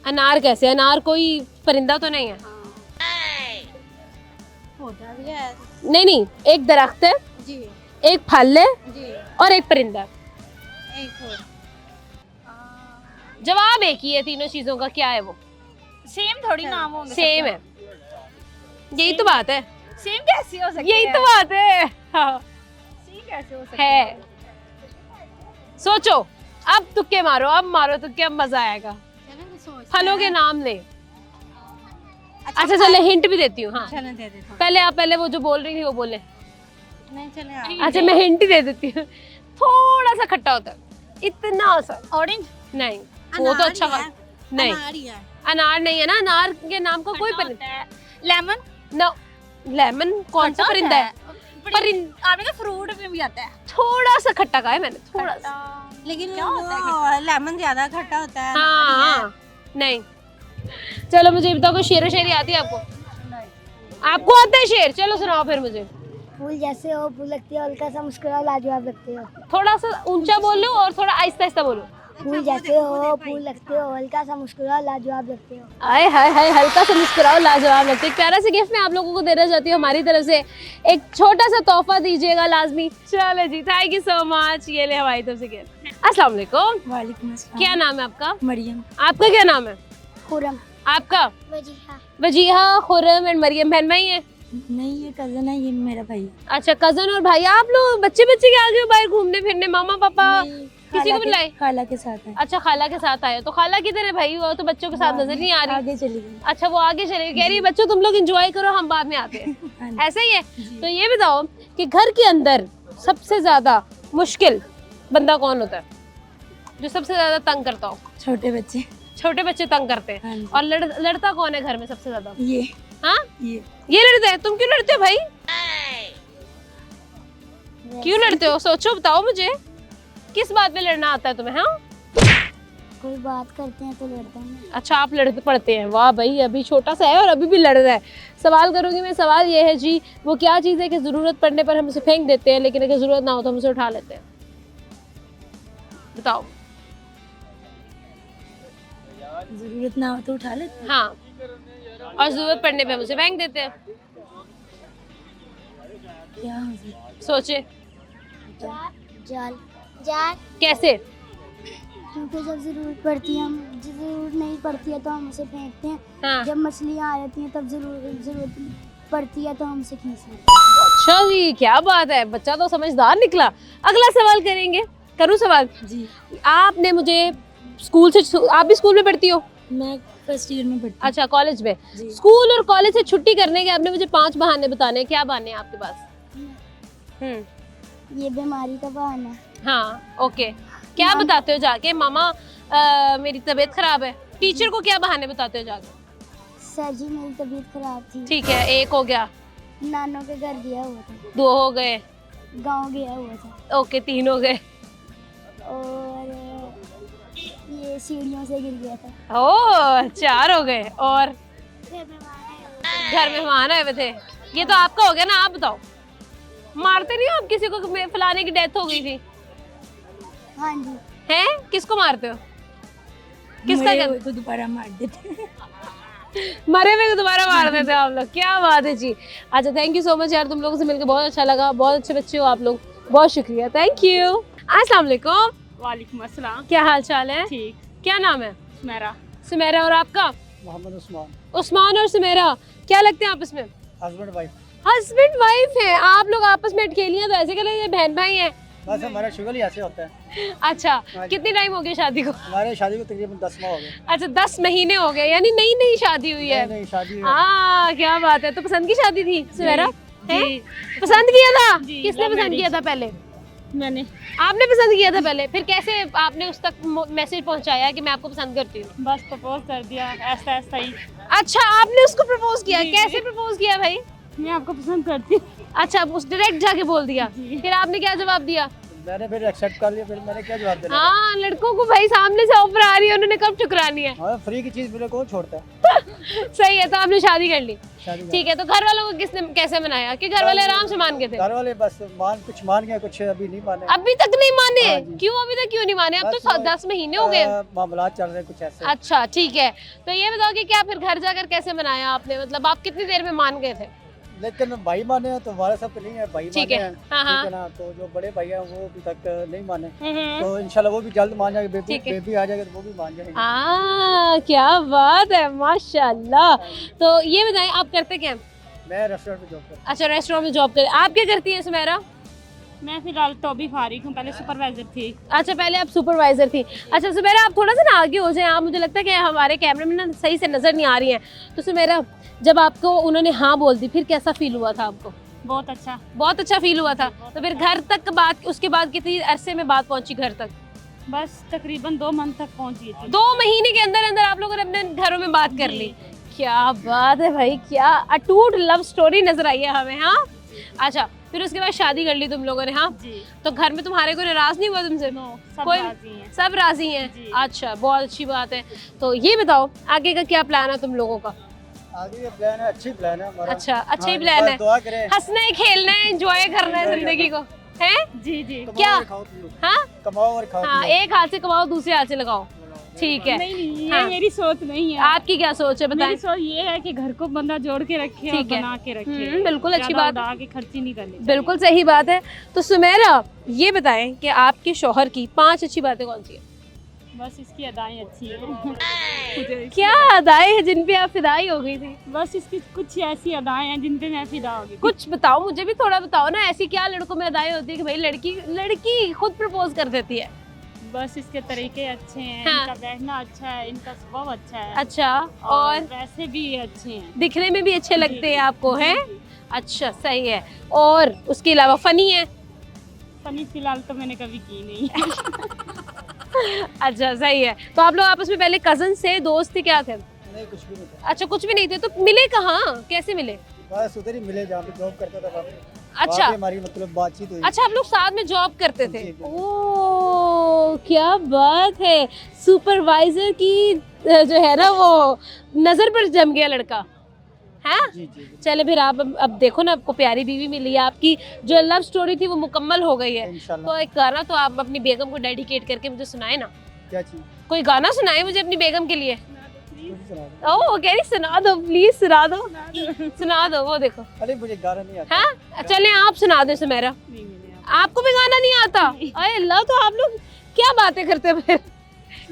अनार कैसे? अनार कोई परिंदा तो नहीं है। होता भी है। नहीं, एक दरख्त है, जी एक फल है जी। और एक परिंदा है। एक और जवाब एक ही है तीनों चीजों का, क्या है वो? सेम थोड़ी नाम होंगे। सेम है। यही तो बात है। सेम कैसे हो सकते यही तो बात है। हाँ, सेम कैसे हो सकते है। सोचो, अब तुक्के मारो, अब मारो तुक्के, अब मजा आएगा। फलों के नाम ले। अच्छा चले हिंट भी देती हूँ। हाँ चलें दे देता हूँ। पहले वो जो बोल रही थी वो बोले। नहीं चले आप। अच्छा मैं हिंट ही दे देती हूँ। थोड़ा सा खट्टा होता है, इतना सा। ऑरेंज नहीं वो तो अच्छा नहीं, अनार ही है। अनार नहीं है ना। अनार के नाम का कोई परिंदा? लेमन। नो, लेमन कौन सा परिंदा है? आपने कहा फ्रूट में भी आता है। थोड़ा सा खट्टा कहा है मैंने, थोड़ा सा। लेकिन वो लेमन ज्यादा खट्टा होता है। हाँ नहीं। चलो मुझे बताओ, कोई शेर शायरी आती है आपको? आपको आता है शेर? चलो सुनाओ फिर मुझे। फूल जैसे हो, फूल लगती हो, हल्का सा मुस्कुराओ, लाजवाब लगते हो। थोड़ा सा ऊंचा बोलो और थोड़ा आहिस्ता बोलो। फूल जैसे हो, फूल लगते हो, हल्का सा मुस्कुराओ, लाजवाब लगते हो। आए हाय हाय, हल्का सा मुस्कुराओ, लाजवाब लगते। एक प्यारा सा गिफ्ट मैं आप लोगों को देना चाहती हूँ हमारी तरफ से। एक छोटा सा तोहफा दीजिएगा लाजमी। चलो जी, थैंक यू सो मच। ये ले हमारी तरफ से गिफ्ट। अस्सलाम वालेकुम। वालेकुम अस्सलाम। क्या नाम है आपका? मरियम। आपका क्या नाम है? खुरम। आपका? वजीहा। वजीहा, खुरम एंड मरियम बहन भाई हैं? नहीं ये कजन है, ये मेरा भाई। अच्छा कजन और भाई। आप लोग बच्चे के आगे हो बाहर घूमने फिरने? मामा पापा किसी को बुलाए? खाला के साथ है। अच्छा खाला के साथ आए। तो खाला किधर है भाई? वो तो बच्चों के साथ नजर नहीं आ रही। आगे चली गई। अच्छा वो आगे चले गई। कह रही है बच्चों तुम लोग एंजॉय करो, हम बाद में आते हैं। ऐसा ही है। तो ये बताओ कि घर के अंदर सबसे ज्यादा मुश्किल बंदा कौन होता है, जो सबसे ज्यादा तंग करता हो? छोटे बच्चे। छोटे बच्चे तंग करते हैं। हाँ जी। और लड़ता कौन है घर में सबसे ज्यादा? ये हाँ ये लड़ते हैं। तुम क्यों लड़ते हो भाई? क्यों लड़ते हो? सोचो, बताओ मुझे, किस बात पे लड़ना आता है तुम्हें? हाँ कोई बात करते हैं तो लड़ते हैं। अच्छा आप लड़ते पड़ते हैं। वाह भाई, अभी छोटा सा है और अभी भी लड़ रहा है। सवाल करूंगी मैं। सवाल ये है जी, वो क्या चीज़ है कि ज़रूरत पड़ने पर हम उसे फेंक देते हैं, लेकिन अगर ज़रूरत ना हो तो हम उसे उठा लेते हैं? बताओ। जरूरत ना हो तो उठा लेते हैं। हाँ, और ज़रूरत पड़ने पे हम उसे फेंक देते हैं। क्या हो सकता सोचे। जाल। जाल कैसे? क्योंकि जब ज़रूरत पड़ती है, हम ज़रूरत नहीं पड़ती है तो हम उसे फेंकते हैं। हाँ। जब मछलियाँ आ जाती हैं तब ज़रूरत पड़ती है तो हम उसे खींच लेते हैं। अच्छा जी, क्या बात है, बच्चा तो समझदार निकला। अगला सवाल करेंगे, करूँ सवाल? जी। आपने मुझे स्कूल से, आप भी स्कूल में पढ़ती हो? मैं फर्स्ट ईयर में पढ़ती अच्छा, कॉलेज में। जी। स्कूल और कॉलेज से छुट्टी करने के आपने मुझे 5 बहाने बताने हैं। क्या बहाने हैं आपके पास? ये बीमारी का बहाना है। हाँ, ओके। क्या बताते हो जाके? मामा मेरी तबीयत खराब है। टीचर को क्या बहाने बताते हो जाके? सर जी मेरी तबीयत खराब थी। ठीक है, 1 हो गया। नानों के घर गया हुआ था। 2 हो गए। गांव गया हुआ था। ओके, 3 हो गए। और ये सीढ़ियों से गिर गया था। ओ, 4 हो गए। और घर मेहमान आए हुए थे। ये तो आपका हो गया ना, आप बताओ। मारते नहीं हो आप किसी को? फलाने की डेथ हो गई थी। हाँ जी। हैं? किसको मारते हो? किसका घर? को दोबारा मार देते। मरे हुए को दोबारा मार देते हो आप लोग। क्या बात है जी। अच्छा, थैंक यू सो मच यार, तुम लोगों से मिलकर बहुत अच्छा लगा। बहुत अच्छे बच्चे हो आप लोग, बहुत शुक्रिया, थैंक यू। अस्सलाम वालेकुम। वालेकुम अस्सलाम। क्या हाल चाल है? ठीक। क्या नाम है? सुमेरा। सुमेरा। और आपका? मोहम्मद उस्मान। उस्मान और सुमेरा, क्या लगते हैं आपस में? Husband wife. हस्बैंड वाइफ है आप लोग, आपस में अटकेलियां तो ऐसे कर रहे हैं, बहन भाई हैं। बस हमारा शुगर ही ऐसे होता है। अच्छा, कितनी टाइम हो गया शादी को? हमारे शादी को तकरीबन 10 माह हो गए। अच्छा, 10 महीने हो गए, यानी नई नई शादी हुई है। नहीं शादी हाँ, क्या बात है। तो पसंद की शादी थी सुमेरा? हैं? पसंद किया था? किसने पसंद किया था पहले? मैंने। आपने पसंद किया था पहले, फिर कैसे आपने उस तक मैसेज पहुंचाया कि मैं आपको पसंद करती हूँ? बस प्रपोज कर दिया, ऐसा ऐसा ही। अच्छा, आपने उसको प्रपोज किया? कैसे प्रपोज किया भाई? मैं आपको पसंद करती हूँ। अच्छा, उस डायरेक्ट जाके बोल दिया। फिर आपने क्या जवाब दिया? मैंने फिर एक्सेप्ट कर लिया, फिर मैंने क्या जवाब देना। हाँ, लड़कों को भाई सामने से ऑफर आ रही है, उन्होंने कब ठुकरानी है। हाँ, फ्री की चीज मेरे को छोड़ता है। सही है, तो आपने शादी कर ली। शादी ठीक है, तो घर वालों को किसने कैसे मनाया कि घर वाले आराम से मान गए थे? घर वाले बस कुछ मान गए, कुछ अभी नहीं माने। अभी तक नहीं माने? हाँ जी। क्यों अभी तक क्यों नहीं माने? अब बस तो 10 महीने हो गए। मामला चल रहे कुछ ऐसे। अच्छा, ठीक है। तो ये बताओ कि क्या फिर घर जाकर कैसे मनाया आपने? मतलब आप कितनी देर में मान गए थे? लेकिन भाई माने हैं तो हमारे सब तो नहीं है, भाई ठीक माने है। हैं। हाँ, हाँ। ठीक है ना, तो जो बड़े भाई हैं वो अभी तक नहीं माने, हम्म। तो इंशाल्लाह वो भी जल्द मान जाएंगे। बेबी ठीक है। बेबी आ जाएगा तो वो भी मान जाएंगे। क्या बात है, माशाल्लाह। तो ये बताएं, आप करते क्या हैं? मैं रेस्टोरेंट में जॉब करता हूँ। अच्छा, रेस्टोरेंट में जॉब करते। आप क्या करती हैं सुमेरा? मैं फिलहाल तो अभी फारिग हूँ, पहले सुपरवाइजर थी। अच्छा, पहले आप सुपरवाइजर थी। अच्छा सुमेरा, आप थोड़ा सा ना आगे हो जाएं, आप मुझे लगता है कि हमारे कैमरे में ना सही से नजर नहीं आ रही हैं। तो सुमेरा, जब आपको उन्होंने हाँ बोल दी, फिर कैसा फील हुआ था आपको? बहुत अच्छा। बहुत अच्छा फील हुआ था। तो फिर घर तक बात, उसके बाद कितनी अरसे में बात पहुंची घर तक? बस तकरीबन 2 मंथ तक पहुँची थी। 2 महीने के अंदर अंदर आप लोगों ने अपने घरों में बात कर ली। क्या बात है भाई, क्या अटूट लव स्टोरी नजर आई है हमें। हाँ, अच्छा, फिर उसके बाद शादी कर ली तुम लोगों ने? हाँ जी। तो घर में तुम्हारे कोई नाराज नहीं हुआ तुमसे? नो, सब कोई राजी हैं। सब राजी हैं? जी। अच्छा, बहुत अच्छी बात है। तो ये बताओ आगे का क्या प्लान है तुम लोगों का? आगे ये प्लान है, अच्छी प्लान है हमारा। अच्छा, अच्छा ही हाँ, प्लान बस है। दुआ करें। हंसना है, खेलना है, एंजॉय करना है जिंदगी को, है? जी जी। कमाओ क्या? और खाओ पियो। हाँ कमाओ और खाओ हाँ, पियो। एक हाथ से कमाओ, दूसरे हाथ से लगाओ। ठीक है। नहीं नहीं, ये हाँ। मेरी सोच नहीं है। आपकी क्या सोच है, बताएं? मेरी सोच ये है कि घर को बंदा जोड़ के रखे और ठीक है। बना के रखे। बिल्कुल अच्छी ज़्यादा बात। उड़ा के खर्ची नहीं करनी। बिल्कुल सही बात है। तो सुमेरा, ये बताएं कि आपके शौहर की 5 अच्छी बातें कौन सी है? बस इसकी अदाएं अच्छी हैं। क्या अदाएं हैं जिन पे आप फिदाई हो गई थी? बस इसकी कुछ ऐसी अदाएं हैं जिन पे मैं फिदा हो गई। कुछ बताओ, मुझे भी थोड़ा बताओ ना। ऐसी क्या लड़कों में अदाएं होती है कि भाई लड़की खुद प्रपोज कर देती है? बस इसके तरीके अच्छे हैं, हाँ। इनका बैठना अच्छा है, इनका स्वभाव अच्छा है। अच्छा, और और वैसे भी ये अच्छे हैं, दिखने में भी अच्छे लगते हैं आपको, जी, हैं? जी। अच्छा, सही है। और उसके अलावा फनी है? फनी फिलहाल तो मैंने कभी की नहीं। अच्छा, सही है। तो आप लोग आपस में पहले कजन से दोस्त थे, क्या थे? नहीं, कुछ भी नहीं था। अच्छा, कुछ भी नहीं थे। तो मिले कहाँ, कैसे मिले? बस उधर ही मिले जहाँ पे जॉब करता था वहाँ पे। अच्छा वहाँ पे हमारी मतलब बातचीत हुई। अच्छा, आप लोग साथ में जॉब करते थे? जी, जी। ओह, क्या बात है। सुपरवाइजर की जो है ना वो नजर पर जम गया लड़का, है? जी जी जी। चले फिर आप अब देखो ना, आपको प्यारी बीवी मिली है, आपकी जो लव स्टोरी थी वो मुकम्मल हो गई है। इंशाल्लाह। तो एक गाना तो आप अपनी बेगम को डेडिकेट करके मुझे सुनाए ना। क्या चीज? कोई गाना सुनाए मुझे अपनी बेगम के लिए। कुछ सुना दो। ओह, कह रही सुना दो, प्लीज सुना दो। सुना दो, वो देखो। अरे मुझे गाना नहीं आता। हाँ, चले आप सुना दो सुमेरा। नहीं मिले आप। आपको भी गाना नहीं आता? अरे अल्लाह, तो आप लोग क्या बातें करते हैं फिर?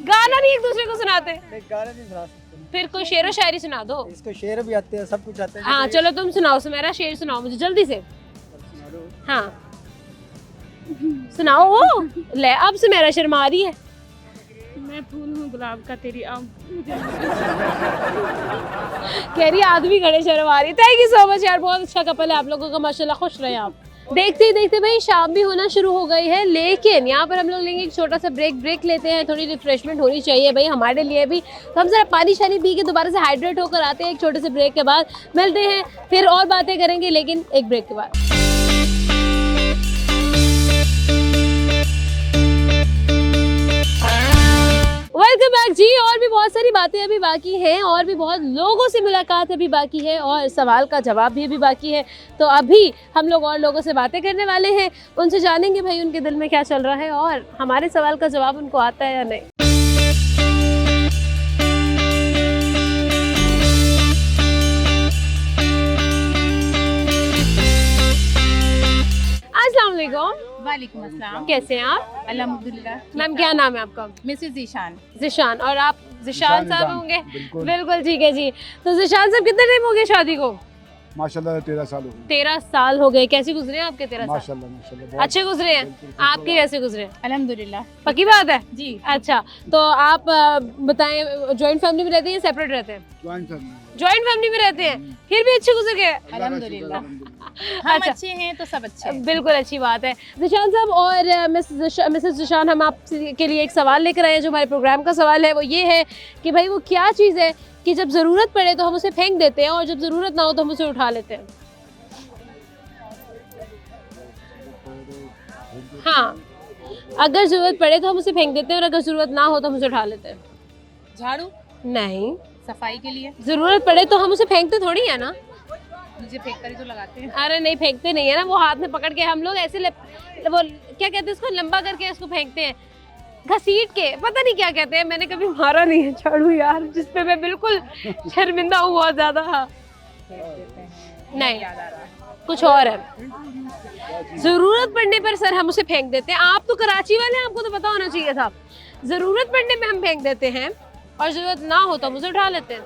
गाना नहीं एक दूसरे को सुनाते? गाना नहीं सुना सकते, फिर कोई शेर व शायरी सुना दो। इसको शेर भी आते हैं, सब कुछ आते हैं। हाँ चलो तुम सुनाओ, सुमेरा शेर सुनाओ मुझे जल्दी से। हाँ सुनाओ। ओ ले अब सुमेरा शर्मा रही है। मैं फूल हूँ गुलाब का तेरी आम। कह रही आदमी खड़े शर्म आ रही। थैंक यू सो मच यार, बहुत अच्छा कपल है आप लोगों का माशाल्लाह, खुश रहे आप। देखते ही देखते भाई शाम भी होना शुरू हो गई है, लेकिन यहाँ पर हम लोग लेंगे एक छोटा सा ब्रेक लेते हैं, थोड़ी रिफ्रेशमेंट होनी चाहिए भाई हमारे लिए भी। तो हम जरा पानी शानी पी के दोबारा से हाइड्रेट होकर आते हैं। एक छोटे से ब्रेक के बाद मिलते हैं, फिर और बातें करेंगे, लेकिन एक ब्रेक के बाद। वेलकम बैक जी। और भी बहुत सारी बातें अभी बाकी हैं, और भी बहुत लोगों से मुलाकात अभी बाकी है, और सवाल का जवाब भी अभी बाकी है। तो अभी हम लोग और लोगों से बातें करने वाले हैं, उनसे जानेंगे भाई उनके दिल में क्या चल रहा है और हमारे सवाल का जवाब उनको आता है या नहीं। अस्सलाम वालेकुम। वालेकुम अस्सलाम। कैसे हैं आप? अल्हम्दुलिल्लाह। मैम क्या नाम है आपका? मिसेस जीशान। जिशान। और आप जिशान साहब होंगे? बिल्कुल ठीक है जी। तो जिशान साहब कितने टाइम हो गए शादी को? माशाल्लाह 13 साल हो गए। 13 साल हो गए। कैसे गुजरे हैं आपके 13 साल? माशाल्लाह माशाल्लाह अच्छे गुजरे हैं। आपके कैसे गुजरे? अल्हम्दुलिल्लाह। पक्की बात है जी। अच्छा तो आप बताएं, जॉइंट फैमिली में रहते हैं या सेपरेट रहते हैं? जॉइंट फैमिली में रहते हैं, फिर भी अच्छे गुजर गए। अल्हम्दुलिल्लाह हम अच्छा। अच्छे हैं तो सब अच्छे हैं। बिल्कुल अच्छी बात है। जिशान साहब और मिसेस जिशान, हम आपके लिए एक सवाल लेकर आए हैं जो हमारे प्रोग्राम का सवाल है। वो ये है कि भाई वो क्या चीज़ है कि जब ज़रूरत पड़े तो हम उसे फेंक देते हैं और जब ज़रूरत ना हो तो हम उसे उठा लेते हैं? हाँ, अगर ज़रूरत पड़े तो हम उसे फेंक देते हैं और अगर ज़रूरत ना हो तो हम उसे उठा लेते हैं। झाड़ू। नहीं, सफाई के लिए। ज़रूरत पड़े तो हम उसे फेंकते थोड़ी है ना। मुझे फेंक कर ही तो लगाते हैं। अरे नहीं, फेंकते नहीं है ना, वो हाथ में पकड़ के हम लोग ऐसे वो क्या कहते हैं उसको, लंबा करके उसको फेंकते हैं, घसीट के, पता नहीं क्या कहते हैं। मैंने कभी मारा नहीं है झाड़ू यार, जिसपे मैं बिल्कुल शर्मिंदा हूँ बहुत ज़्यादा। हाँ नहीं, कुछ और है। ज़रूरत पड़ने पर सर हम उसे फेंक देते हैं। आप तो कराची वाले हैं, आपको तो पता होना चाहिए था। ज़रूरत पड़ने पे हम फेंक देते हैं और ज़रूरत ना हो तो हम उसे उठा लेते हैं।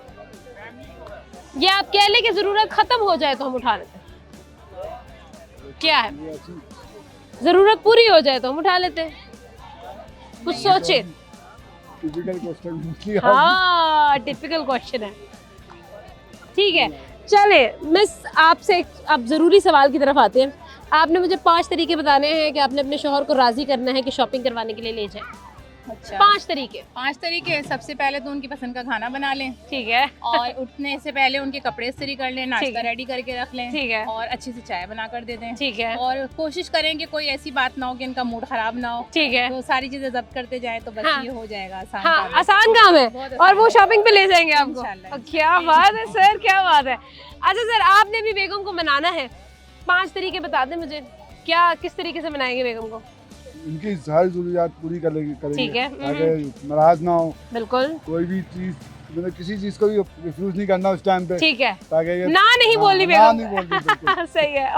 या आप कह लें कि ज़रूरत ख़त्म हो जाए तो हम उठा लेते हैं। क्या है? ज़रूरत पूरी हो जाए तो हम उठा लेते हैं। कुछ सोचे। हाँ टिपिकल क्वेश्चन है। ठीक है चले, मिस आपसे अब ज़रूरी सवाल की तरफ आते हैं। आपने मुझे 5 तरीके बताने हैं कि आपने अपने शौहर को राज़ी करना है कि शॉपिंग करवाने के लिए ले जाए। अच्छा। 5 तरीके। 5 तरीके। सबसे पहले तो उनकी पसंद का खाना बना लें। ठीक है। और उठने से पहले उनके कपड़े इस्त्री कर लें, नाश्ता रेडी करके रख लें। ठीक है। और अच्छी से चाय बना कर दे दें। ठीक है। और कोशिश करें कि कोई ऐसी बात ना हो कि इनका मूड खराब ना हो। ठीक है। तो सारी चीजें जब्त करते जाएं तो बस हाँ। ये हो जाएगा आसान। हाँ काम है। आसान काम है। और वो शॉपिंग पे ले जाएंगे आपको। इंशाल्लाह। क्या बात है सर, क्या बात है। अच्छा सर, आपने भी बेगम को मनाना है, 5 तरीके बता दें मुझे, क्या किस तरीके से मनाएंगे बेगम को? इनकी सारी जरूरियात पूरी करेंगे ठीक है। ताकि नाराज ना हो। बिल्कुल। कोई भी चीज मतलब किसी चीज को भी रिफ्यूज नहीं करना उस टाइम पे। ठीक है। ताकि ये ना नहीं बोलनी ना बेगम। नहीं बोलनी बिल्कुल। सही है।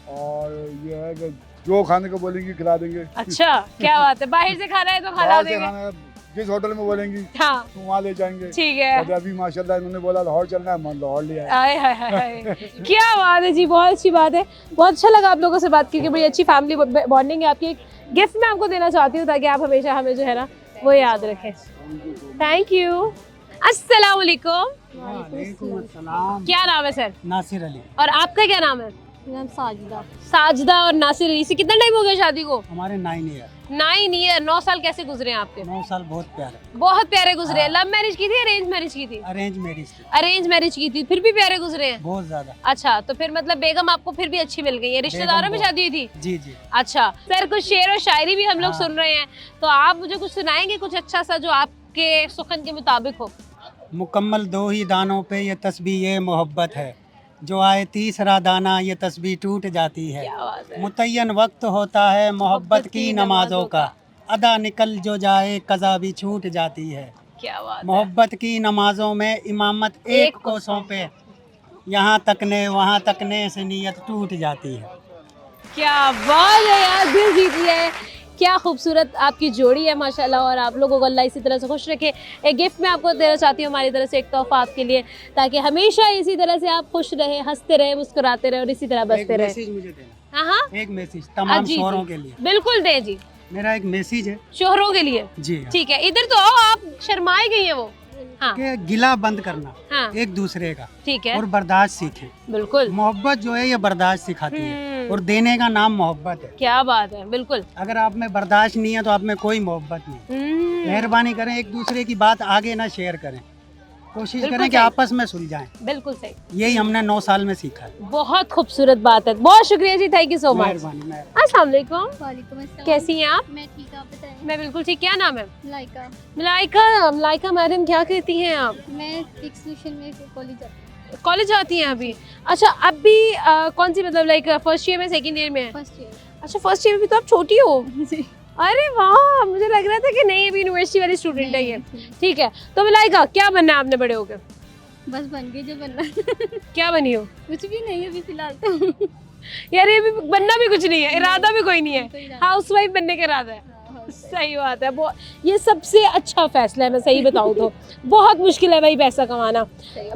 और ये है कि जो खाने को बोलेंगी खिला देंगे। अच्छा क्या बात है, बाहर से खाना है तो खिला बाहर से देंगे। खाना जिस होटल में बोलेंगी हाँ तो वहाँ ले जाएंगे। ठीक है। और अभी माशाल्लाह इन्होंने बोला लाहौर चलना है, मन लाहौर ले आए। आए हाय हाय हाय। क्या बात है जी, बहुत अच्छी बात है। बहुत अच्छा लगा आप लोगों से बात करके, बड़ी अच्छी फैमिली बॉन्डिंग है आपकी। एक गिफ्ट मैं आपको देना चाहती हूँ ताकि आप हमेशा हमें जो है ना वो याद रखें। Thank you. अस्सलाम वालेकुम। क्या नाम है सर? नासिर अली। और आपका क्या नाम है? नाम साजिदा। साजिदा और नासिर अली से कितना टाइम हो गया शादी को? हमारे 9 ईयर। 9 ईयर। 9 साल कैसे गुजरे हैं आपके? 9 साल बहुत प्यारे। बहुत प्यारे गुजरे। लव मैरिज की थी, अरेंज मैरिज की थी? अरेंज मैरिज थी। अरेंज मैरिज की थी, फिर भी प्यारे गुजरे हैं? बहुत ज्यादा। अच्छा तो फिर मतलब बेगम आपको फिर भी अच्छी मिल गई है, रिश्तेदारों में शादी हुई थी? जी जी। अच्छा सर, कुछ शेर और शायरी भी हम लोग सुन रहे हैं, तो आप मुझे कुछ सुनाएंगे कुछ अच्छा सा जो आपके सुखन के मुताबिक हो? मुकम्मल 2 ही दानों पे ये तस्बीह ये मोहब्बत है, जो आए तीसरा दाना ये तस्बीह टूट जाती है। क्या बात है। मुतय्यन वक्त होता है मोहब्बत की नमाजों का, अदा निकल जो जाए कज़ा भी छूट जाती है। क्या बात है। मोहब्बत की नमाजों में इमामत एक को सौंपे, यहाँ तकने वहाँ तकने से नीयत टूट जाती है। क्या बात है यार, दिल जीत लिया है। क्या खूबसूरत आपकी जोड़ी है माशाल्लाह, और आप लोगों को अल्लाह इसी तरह से खुश रखे। एक गिफ्ट मैं आपको देना चाहती हूँ हमारी तरफ से, एक तोहफा आपके लिए, ताकि हमेशा इसी तरह से आप खुश रहे, हंसते रहे, मुस्कुराते रहे और इसी तरह बसते रहे। मैसेज मुझे देना, हाँ हाँ एक मैसेज तमाम जी, शोहरों जी। के लिए। बिल्कुल दे जी, मेरा एक मैसेज है शोहरों के लिए। जी हाँ, ठीक है, इधर तो आओ, आप शर्माई गई है वो। हाँ कि गिला बंद करना हाँ एक दूसरे का ठीक है, और बर्दाश्त सीखे। बिल्कुल मोहब्बत जो है ये बर्दाश्त सिखाती है, और देने का नाम मोहब्बत है। क्या बात है, बिल्कुल। अगर आप में बर्दाश्त नहीं है तो आप में कोई मोहब्बत नहीं। मेहरबानी करें, एक दूसरे की बात आगे ना शेयर करें, कोशिश बिल्कुल करें कि सही। आपस में सुलझाएं। बिल्कुल सही, यही हमने 9 साल में सीखा है। बहुत खूबसूरत बात है, बहुत शुक्रिया जी, थैंक यू सो मच। मेहरबानी। अस्सलाम वालेकुम, वालेकुम अस्सलाम। कैसी हैं आप? मैं ठीक, आप बताएं। मैं बिल्कुल ठीक। क्या नाम है? लाइका। मलाइका मैडम, क्या कहती हैं आप? मैं एक्सक्लूशन में कॉलेज जाती हूँ। कॉलेज जाती हैं अभी? अच्छा, अभी कौन सी, मतलब लाइक फर्स्ट ईयर में, सेकंड ईयर में है? First year. अच्छा, फर्स्ट ईयर में भी तो आप छोटी हो। अरे वाह, मुझे लग रहा था कि नहीं अभी यूनिवर्सिटी वाली स्टूडेंट है ये। ठीक है, तो मलाइका क्या बनना है आपने बड़े होकर? बस बन गई जो बनना। क्या बनी हो? कुछ भी नहीं अभी फिलहाल तो। यार ये भी बनना भी कुछ नहीं है, इरादा भी कोई नहीं है, हाउसवाइफ बनने का इरादा है। सही बात है, ये सबसे अच्छा फैसला है, मैं सही बताऊँ तो। बहुत मुश्किल है भाई पैसा कमाना।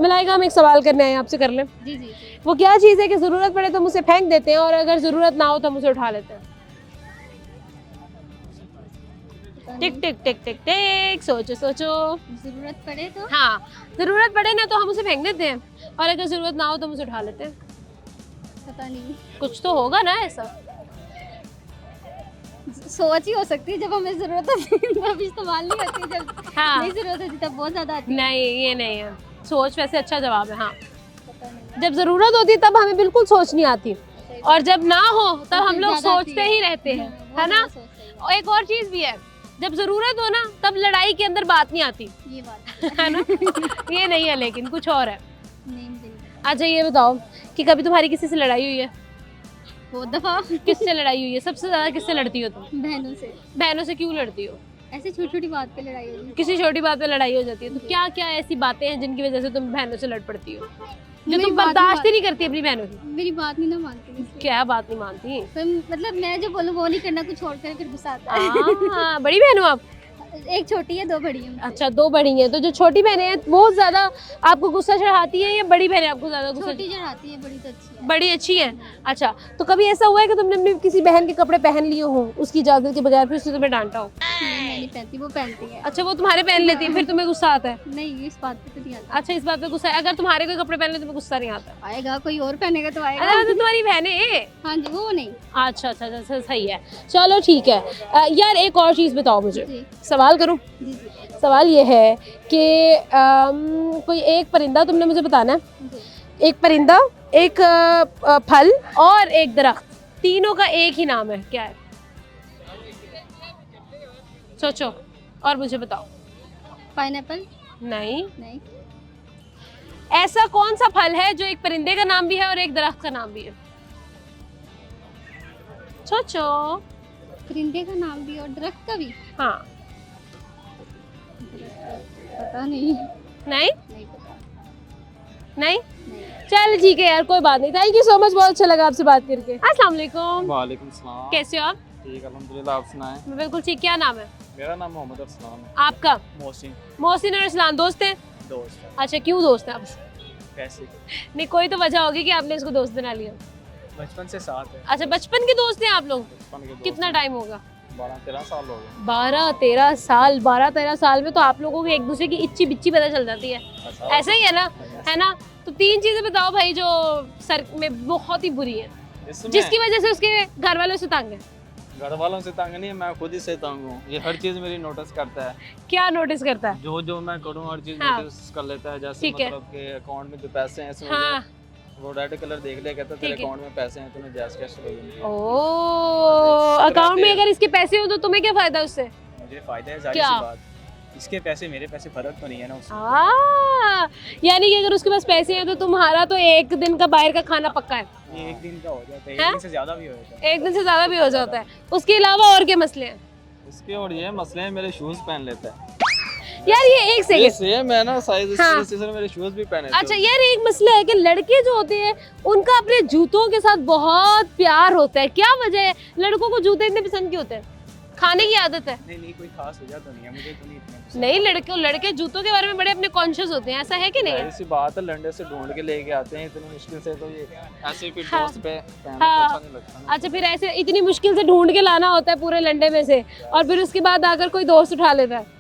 मलाइका, हम एक सवाल करने आए, आपसे कर लें? जी जी। वो क्या चीज़ है कि ज़रूरत पड़े तो हम उसे फेंक देते हैं, और अगर ज़रूरत ना हो तो हम उसे उठा लेते हैं? टिक टिक टिक टिक टिक, सोचो सोचो। जरूरत पड़े तो? हाँ, ज़रूरत पड़े ना तो हम उसे फेंक देते हैं, और अगर ज़रूरत ना हो तो हम उसे उठा लेते हैं। पता नहीं, कुछ तो होगा ना ऐसा। सोच ही हो सकती है, जब हमें जरूरत होती है तब इस्तेमाल नहीं होती, जब हाँ। नहीं जरूरत होती तब बहुत ज्यादा आती है। नहीं, ये नहीं है सोच, वैसे अच्छा जवाब है। हाँ, पता नहीं। जब ज़रूरत होती है तब हमें बिल्कुल सोच नहीं आती, और जब ना हो तब हम लोग ज्यादा आती सोचते है। ही रहते हैं, बहुत है ना? ज्यादा सोचते हैं। और एक और चीज़ भी है, जब ज़रूरत हो ना तब लड़ाई के अंदर बात नहीं आती, ये बात है ना? ये नहीं है, लेकिन कुछ और है। नहीं मुझे नहीं। अच्छा, ये बताओ कि कभी तुम्हारी किसी से लड़ाई हुई है? बहुत दफा। किससे लड़ाई हुई है? सबसे ज़्यादा किससे लड़ती हो तुम? बहनों से। बहनों से क्यों लड़ती हो? ऐसे छोटी छोटी बात पे लड़ाई होती है। किसी छोटी बात पे लड़ाई हो जाती है, तो क्या क्या ऐसी बातें हैं जिनकी वजह से तुम बहनों से लड़ पड़ती हो, जो मेरी तुम बात बर्दाश्त ही नहीं करती अपनी बहनों की? मेरी बात नहीं ना मानती इसलिए। क्या बात नहीं मानती? फिर मतलब मैं जो बोलूँ वो नहीं करना, कुछ और करे फिर गुस्सा आता है। बड़ी बहन हो आप? एक छोटी है, 2 बड़ी है। अच्छा, 2 बड़ी हैं, तो जो छोटी बहनें हैं वो ज़्यादा आपको गुस्सा चढ़ाती है, या बड़ी बहनें आपको ज़्यादा गुस्सा? छोटी चढ़ाती है, बड़ी तो अच्छी है। बड़ी अच्छी है। अच्छा, तो कभी ऐसा हुआ है कि तुमने अपनी किसी बहन के कपड़े पहन लिए हो उसकी इजाज़त के बगैर, फिर उसने तुम्हें डांटा हो? नहीं, मैं नहीं पहनती, वो पहनती है। अच्छा, वो तुम्हारे पहन लेती है, फिर तुम्हें गुस्सा आता है? नहीं, इस बात पे तो नहीं आता। अच्छा, इस बात पे गुस्सा है। अगर तुम्हारे कोई कपड़े पहन ले तुम्हें गुस्सा नहीं आता? आएगा, कोई और पहनेगा तो आएगा। अरे तो तुम्हारी बहनें। हाँ जी, वो नहीं। अच्छा अच्छा अच्छा, सही है, चलो ठीक है। यार एक और चीज़ बताओ मुझे, जी सवाल करूं? जी जी सवाल ये है कि कोई एक परिंदा तुमने मुझे बताना है, जी। एक परिंदा, एक फल और एक दरख्त, तीनों का एक ही नाम है, क्या है? सोचो और मुझे बताओ। पाइनएप्पल? नहीं। नहीं। ऐसा कौन सा फल है जो एक परिंदे का नाम भी है और एक दरख्त का नाम भी है? सोचो। परिंदे का नाम भी और दरख्त का भी? हाँ। पता नहीं। नहीं नहीं पता। नहीं, चल ठीक है यार, कोई बात नहीं। थैंक यू सो मच, बहुत अच्छा लगा आपसे बात करके। अस्सलाम वालेकुम। वालेकुम सलाम। कैसे हो आप? ठीक अल्हम्दुलिल्लाह, आप सुनाएं? मैं बिल्कुल ठीक। क्या नाम है? मेरा नाम मोहम्मद अरसलान है। आपका? मोहसिन। मोहसिन और इस्लाम दोस्त हैं? दोस्त है। अच्छा, क्यों दोस्त हैं आप? कैसे? नहीं, कोई तो वजह होगी कि आपने इसको दोस्त बना लिया। बचपन से साथ है। अच्छा, बचपन के दोस्त हैं आप लोग? बचपन के दोस्त कितना हैं। टाइम होगा? 12-13 साल हो गए। 12-13 साल। 12-13 साल में तो आप लोगों को एक दूसरे की इच्ची बिच्ची पता चल जाती है, ऐसा ही है ना? है ना? तो 3 चीजें बताओ भाई जो सर में बहुत ही बुरी है, जिसकी वजह से उसके घर वालों से तंग है। घर वालों से तंग नहीं है, मैं खुद ही से तंग हूँ। ये हर चीज़ मेरी नोटिस करता है। क्या नोटिस करता है? जो मैं करूँ हर चीज़ हाँ। नोटिस कर लेता है। जैसे ठीक है। मतलब के अकाउंट में जो पैसे हैं इसमें हाँ। वो रेड कलर देख लिया, कहता है तेरे ठीक है। अकाउंट में पैसे हैं, तूने जैस कैश लोगे। ओह, अकाउंट में अगर इसके पैसे हो तो तुम्हें क्या फायदा उससे? मुझे फायदा है, जाहिर क्या? सी बात। इसके पैसे मेरे पैसे, फर्क तो नहीं है ना उससे। यानी कि अगर उसके पास पैसे हैं तो तुम्हारा तो एक दिन का बाहर का खाना पक्का है। ये एक दिन का हो जाता है, एक हाँ? दिन से ज्यादा भी हो जाता है। एक दिन से ज्यादा भी हो जाता है। उसके अलावा और क्या मसले हैं? इसके और ये मसले हैं, मेरे शूज पहन लेता है। यार ये एक ये सेकंड। सेम है ना साइज, इस हाँ। वजह से मेरे शूज भी पहने थे। अच्छा यार, एक मसला है कि लड़के जो होते हैं उनका अपने जूतों के साथ बहुत प्यार होता है। क्या वजह है? लड़कों को जूते इतने पसंद क्यों होते हैं? खाने की आदत है? नहीं कोई खास वजह तो नहीं है, मुझे तो नहीं इतना। नहीं, लड़के जूतों के बारे में बड़े अपने कॉन्शियस होते हैं, ऐसा है कि नहीं? ऐसी बात है, लंडे से ढूंढ के लेके आते हैं इतनी मुश्किल से, तो ये ऐसे फिर हाँ। दोस्त पे पहनने को अच्छा नहीं लगता ना। अच्छा, फिर ऐसे इतनी मुश्किल से ढूंढ के लाना होता है पूरे लंडे में से, और फिर उसके बाद आकर कोई दोस्त उठा लेता है।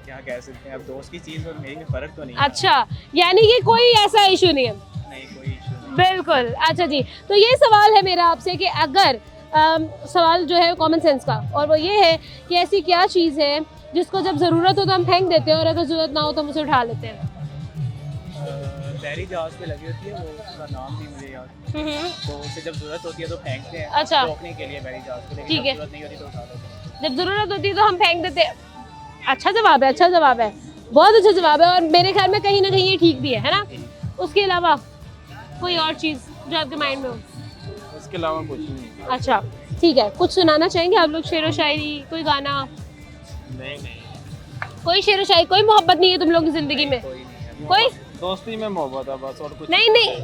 क्या कह सकते हैं, अब दोस्त की चीज और मेरी में फर्क तो नहीं अच्छा, यानी कि कोई ऐसा इशू नहीं है? नहीं कोई इशू नहीं। बिल्कुल। अच्छा जी, तो ये सवाल है मेरा आपसे कि अगर सवाल जो है कॉमन सेंस का, और वो ये है कि ऐसी क्या चीज़ है जिसको जब ज़रूरत हो तो हम फेंक देते हैं और अगर ज़रूरत ना हो तो हम उसे उठा लेते हैं? बहरी जहाज पे लगी होती है, वो उसका नाम नहीं मुझे याद, तो उसे जब जरूरत होती है तो फेंकते हैं। अच्छा। रोकने के लिए बहरी जहाज पे, लेकिन ठीक है। जब जरूरत नहीं होती तो उठा लेते हैं। जब ज़रूरत होती है तो हम फेंक देते हैं। अच्छा जवाब है, अच्छा जवाब है, बहुत अच्छा जवाब है, और मेरे ख्याल में कहीं ना कहीं ये ठीक भी है ना? उसके अलावा कोई और चीज़ जो आपके माइंड में हो? उसके अलावा कुछ नहीं। अच्छा ठीक है, कुछ सुनाना चाहेंगे आप लोग, शेरो शायरी, कोई गाना? नहीं कोई शेरो शायरी, कोई मोहब्बत नहीं है तुम लोग की ज़िंदगी में? कोई नहीं है। कोई दोस्ती में मोहब्बत है बस, और कुछ नहीं,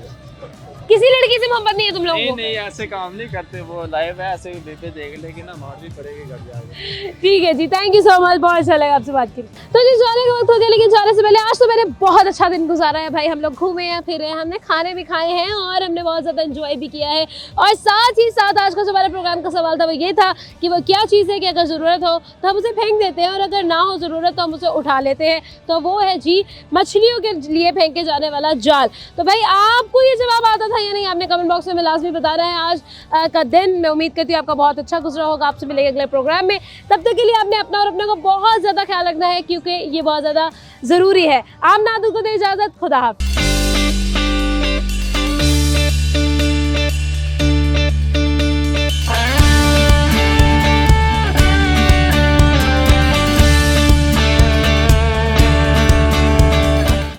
किसी लड़की से मोहब्बत नहीं है तुम लोगों को? नहीं ऐसे काम नहीं करते, वो लाइव है, ऐसे बेबे देख लेगी ना, मार भी पड़ेगी घर जाके। ठीक है जी, थैंक यू सो मच, बहुत अच्छा लगा आपसे बात करके। तो जी जाने का वक्त हो गया, लेकिन जाने से पहले आज तो मैंने बहुत अच्छा दिन गुजारा है भाई। हम लोग घूमे हैं, फिरे हैं, हमने खाने भी खाए हैं और हमने बहुत ज़्यादा एंजॉय भी किया है। और साथ ही साथ आज का जो हमारे प्रोग्राम का सवाल था वो ये था कि वो क्या चीज़ है कि अगर ज़रूरत हो तो हम उसे फेंक देते हैं और अगर ना हो ज़रूरत तो हम उसे उठा लेते हैं। तो वो है जी मछलियों के लिए फेंके जाने वाला जाल। तो भाई आपको ये जवाब आता था या नहीं, आपने कमेंट बॉक्स में लाजमी बताना है। आज का दिन मैं उम्मीद करती हूँ आपका बहुत अच्छा गुजरा होगा। आपसे मिलेंगे अगले प्रोग्राम में, तब तक के लिए आपने अपना और अपने को बहुत ज़्यादा ख्याल रखना है, क्योंकि ये बहुत ज़्यादा ज़रूरी है। आमना को दे इजाज़त, खुदा हाफ़िज़।